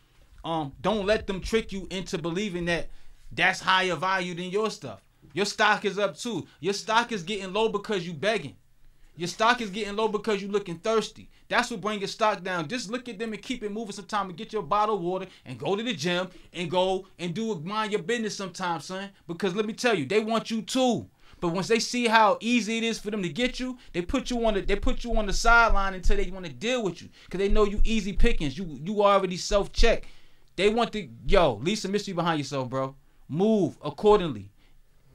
C: don't let them trick you into believing that that's higher value than your stuff. Your stock is up too. Your stock is getting low because you begging. Your stock is getting low because you looking thirsty. That's what bring your stock down. Just look at them and keep it moving sometime and get your bottle of water and go to the gym and go and mind your business sometimes, son. Because let me tell you, they want you too. But once they see how easy it is for them to get you, they put you on the sideline until they want to deal with you. Because they know you easy pickings. You already self-check. They want to, leave some mystery behind yourself, bro. Move accordingly.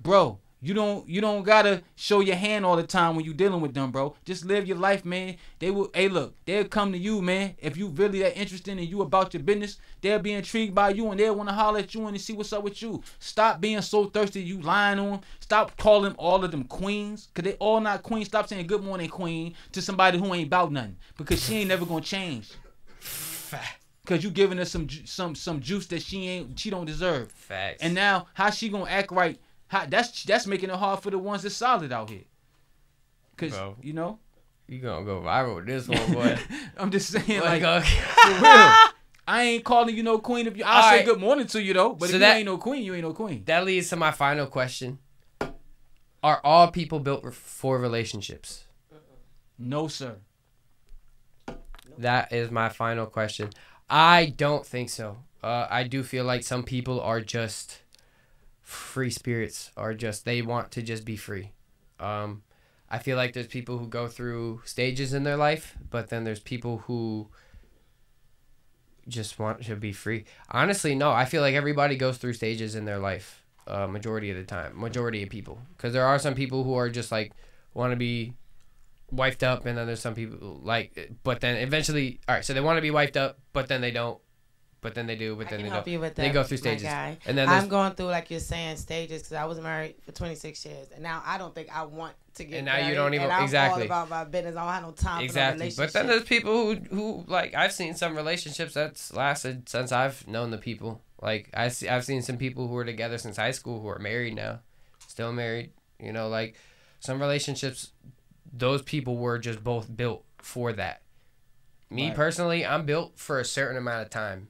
C: Bro. You don't gotta show your hand all the time when you dealing with them, bro. Just live your life, man. They'll come to you, man. If you really that interested in you about your business, they'll be intrigued by you and they'll want to holler at you and see what's up with you. Stop being so thirsty you lying on them. Stop calling all of them queens, cause they all not queens. Stop saying good morning queen to somebody who ain't about nothing, because she ain't never gonna change. Cause you giving her some juice that she don't deserve.
B: Facts.
C: And now how she gonna act right? That's making it hard for the ones that's solid out here. Cause
B: Bro.
C: you know,
B: You gonna go viral with this one, boy.
C: I'm just saying,
B: Like,
C: like
B: okay.
C: for real. I ain't calling you no queen. If you, I'll
B: All
C: say
B: right.
C: good morning to you though. But
B: So
C: if
B: that-
C: you ain't no queen, you ain't no queen.
B: That leads to my final question. Are all people built for relationships?
C: No sir.
B: That is my final question. I don't think so. I do feel like some people are just free spirits, or just they want to just be free. I feel like there's people who go through stages in their life, but then there's people who just want to be free. Honestly, no. I feel like everybody goes through stages in their life. Majority of the time, majority of people, because there are some people who are just like want to be wifed up, and then there's some people like, but then eventually, all right, so they want to be wifed up, but then they don't, but then they do, but then they don't.
E: You with that,
B: they go through
E: my
B: stages,
E: guy.
B: and then
E: I'm going through, like you're saying, stages, because I was married for 26 years, and now I don't think I want to get
B: and now
E: married,
B: you don't even
E: and I'm
B: exactly
E: all about my business. I don't have no time for no
B: exactly.
E: relationship.
B: But then there's people who like, I've seen some relationships that's lasted since I've known the people. Like I've seen some people who were together since high school who are married now, still married. You know, like some relationships, those people were just both built for that. Me personally, I'm built for a certain amount of time.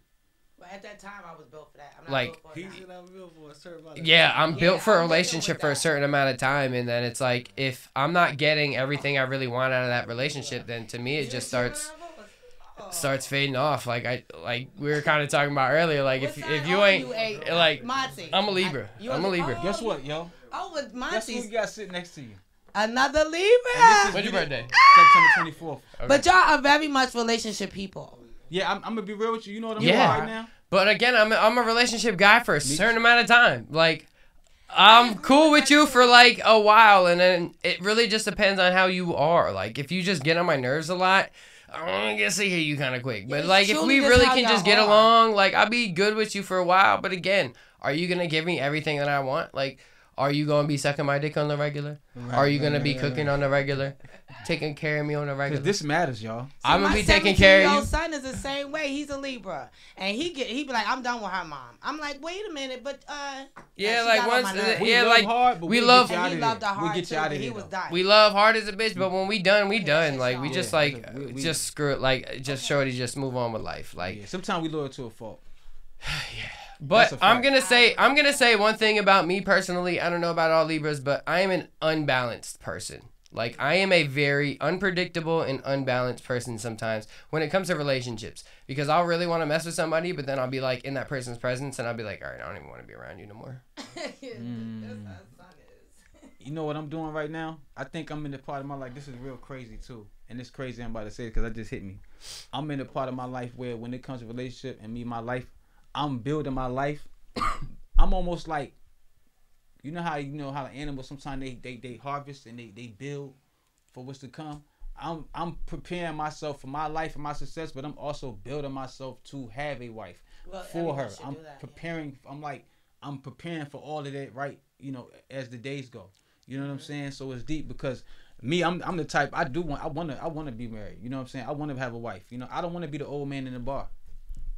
E: But at that time, I was built for that. I'm not
B: Like,
E: built for
D: He
E: it
D: said
E: now.
D: I'm built for a certain amount of
B: Yeah, I'm built for a
E: I'm dealing
B: relationship
E: with
B: for a
E: that.
B: certain amount of time, and then it's like, if I'm not getting everything I really want out of that relationship, then to me it just starts fading off. Like we were kind of talking about earlier. Like if you ain't like,
E: Monty.
B: I'm a Libra. I'm a Libra.
C: Guess what, yo?
E: Oh, with
C: Guess who
E: Monty's
C: you got sitting next to you?
E: another
C: And
E: Libra.
C: this
B: When's your birthday?
C: September 24th.
E: But y'all are very much relationship people.
C: Yeah, I'm gonna be real with you. You know what I'm
B: Yeah.
C: doing right now?
B: But again, I'm a relationship guy for a certain amount of time. Like, I'm cool with you for like a while, and then it really just depends on how you are. Like, if you just get on my nerves a lot, I guess I hear you kind of quick. But
E: It's
B: like, if
E: truly
B: we
E: just
B: really
E: how
B: can
E: y'all
B: just get
E: are.
B: along, like, I'll be good with you for a while. But again, are you gonna give me everything that I want? Like, are you gonna be sucking my dick on the regular? Are you gonna be cooking on the regular? Taking care of me on the regular?
C: Because this matters, y'all.
B: I'm gonna
E: My
B: be taking care of
E: 17-year-old
B: you.
E: son is the same way. He's a Libra, and he be like, I'm done with her mom. I'm like, wait a minute, but
B: Yeah,
E: she
B: like
E: got on
B: once,
E: my nerves.
C: We
B: yeah,
C: love
B: like
C: hard, but
B: we
C: we'll
B: love-
C: get you
E: And
C: out
E: he
C: of
E: loved her
C: there.
E: hard
C: We'll get
E: too,
C: you out
E: but
C: of
E: he
C: here.
E: was
C: though.
E: dying.
B: we love hard as a bitch, but when we done, we done. Like we
E: Yeah,
B: just
C: yeah,
B: like
C: we-
B: just screw it. Like just shorty, just move on with life. Like,
C: Yeah, sometimes we loyal to a fault.
B: but
C: That's a
B: I'm
C: fact.
B: gonna say one thing about me personally. I don't know about all Libras, but I am an unbalanced person. Like, I am a very unpredictable and unbalanced person sometimes when it comes to relationships, because I'll really want to mess with somebody, but then I'll be like in that person's presence and I'll be like, all right, I don't even want to be around you no more.
C: You know what I'm doing right now? I think I'm in the part of my life. This is real crazy too, and it's crazy I'm about to say it because that just hit me. I'm in the part of my life where when it comes to relationship and me, my life, I'm building my life. I'm almost like, you know how the animals sometimes they harvest and they build for what's to come. I'm preparing myself for my life and my success, but I'm also building myself to have a wife
E: Well,
C: for
E: everyone
C: her.
E: should
C: I'm
E: do that, yeah.
C: preparing. I'm preparing for all of that, right? You know, as the days go. You know what I'm saying? So it's deep because me, I'm the type I want to be married. You know what I'm saying? I want to have a wife. You know, I don't want to be the old man in the bar.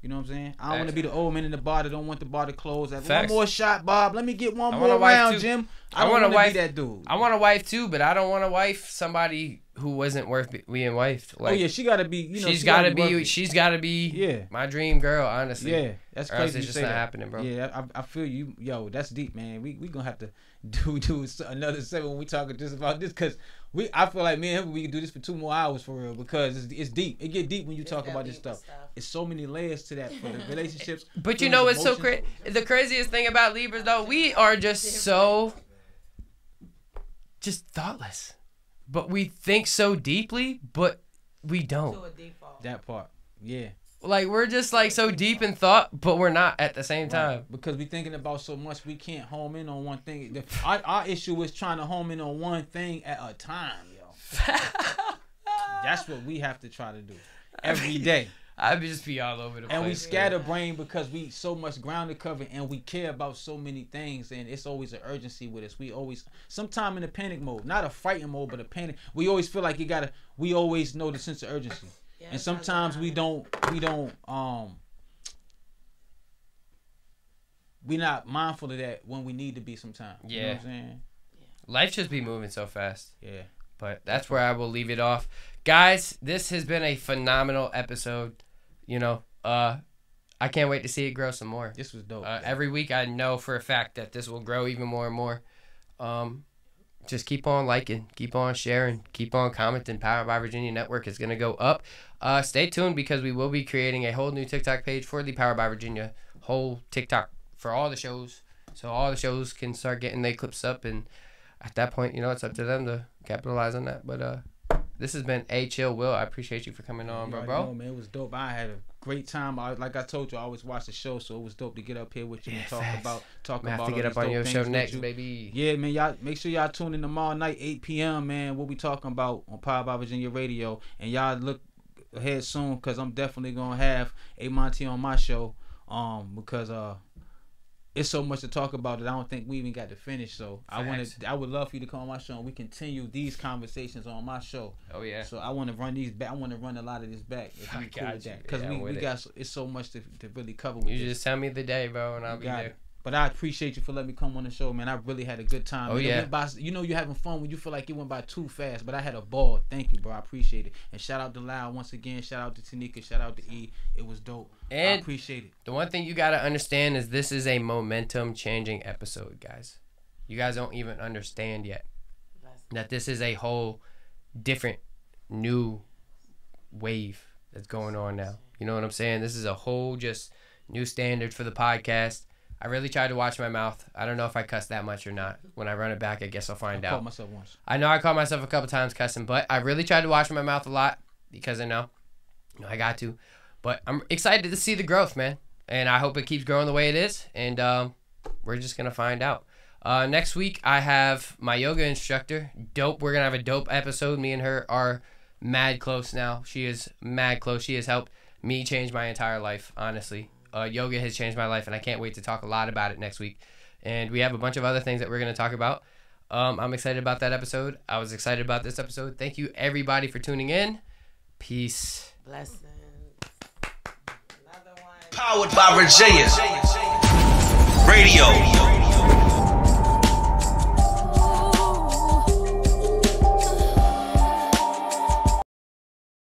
C: You know what I'm saying? I don't want to be the old man in the bar that don't want the bar to close. One
B: Facts.
C: more shot, Bob. Let me get one
B: I want
C: more
B: a wife,
C: round,
B: too.
C: Jim.
B: I
C: I don't
B: want
C: want
B: a
C: to
B: wife-
C: be that dude.
B: I want a wife too, but I don't want to wife somebody who wasn't worth being wifed. Like,
C: Oh yeah, she gotta be. You know,
B: she's
C: she
B: gotta
C: worth
B: be.
C: it.
B: She's gotta be.
C: Yeah.
B: My dream girl, honestly.
C: Yeah, that's
B: Or else
C: crazy.
B: it's
C: You
B: just
C: say
B: not
C: that.
B: happening, bro.
C: Yeah, I feel you. Yo, that's deep, man. We gonna have to do another 7 when we talking just about this because I feel like me and him we can do this for 2 more hours for real because it's deep. It get deep when you talk about this stuff. It's so many layers to that for the relationships.
B: But you
C: feelings,
B: know what's so
C: emotions.
B: crazy? The craziest thing about Libras, though, we are just so just thoughtless. But we think so deeply, but we don't.
E: To a default.
C: That part, yeah.
B: Like, we're just like so deep in thought, but we're not at the same time.
C: Right. Because we thinking about so much, we can't home in on one thing. Our issue is trying to home in on one thing at a time, yo. That's what we have to try to do every day.
B: I'd just be all over the place.
C: And we scatterbrain because we so much ground to cover and we care about so many things and it's always an urgency with us. We always, sometime in a panic mode, not a fighting mode, but a panic. We always feel like we always know the sense of urgency.
E: Yeah,
C: And
E: that's
C: sometimes
E: not
C: we're not mindful of that when we need to be sometimes. You know
B: Yeah.
C: what I'm saying?
B: Life just be moving so fast.
C: Yeah.
B: But that's where I will leave it off. Guys, this has been a phenomenal episode. You know, I can't wait to see it grow some more.
C: This was dope.
B: Every week I know for a fact that this will grow even more and more. Just keep on liking, keep on sharing, keep on commenting. Powered by Virginia Network is going to go up. stay tuned because we will be creating a whole new TikTok page for the Powered by Virginia whole TikTok for all the shows. So all the shows can start getting their clips up, and at that point, you know, it's up to them to capitalize on that. But this has been A Chill Will. I appreciate you for coming on, bro.
C: Know, man, it was dope. I had a great time. Like I told you, I always watch the show, so it was dope to get up here with you and talk about
B: I have to get up on your show next, baby.
C: Yeah, man. Y'all make sure y'all tune in tomorrow night, 8 p.m. Man, we'll be talking about on Powered by Virginia Radio, and y'all look ahead soon because I'm definitely gonna have A Monty on my show. Because it's so much to talk about that I don't think we even got to finish. So I would love for you to come on my show and we continue these conversations on my show.
B: Oh yeah.
C: So I want to run these back. I want to run a lot of this back. If you cool with that, because we got it's so much to really cover. With
B: you just tell me the day, bro, and I'll be there.
C: But I appreciate you for letting me come on the show, man. I really had a good time.
B: Oh, yeah.
C: You know you're having fun when you feel like it went by too fast, but I had a ball. Thank you, bro. I appreciate it. And shout out to Lyle once again. Shout out to Tanika. Shout out to E. It was dope.
B: And
C: I appreciate it.
B: The one thing you got to understand is this is a momentum-changing episode, guys. You guys don't even understand yet that this is a whole different new wave that's going on now. You know what I'm saying? This is a whole just new standard for the podcast. I really tried to watch my mouth. I don't know if I cuss that much or not. When I run it back, I guess I'll find out.
C: I caught myself once.
B: I know I caught myself a couple times cussing, but I really tried to watch my mouth a lot because I know I got to. But I'm excited to see the growth, man. And I hope it keeps growing the way it is. And we're just going to find out. Next week, I have my yoga instructor. Dope. We're going to have a dope episode. Me and her are mad close now. She is mad close. She has helped me change my entire life, honestly. Yoga has changed my life, and I can't wait to talk a lot about it next week. And we have a bunch of other things that we're going to talk about. I'm excited about that episode. I was excited about this episode. Thank you, everybody, for tuning in. Peace.
E: Blessings. Another one.
A: Powered by Virginia Radio.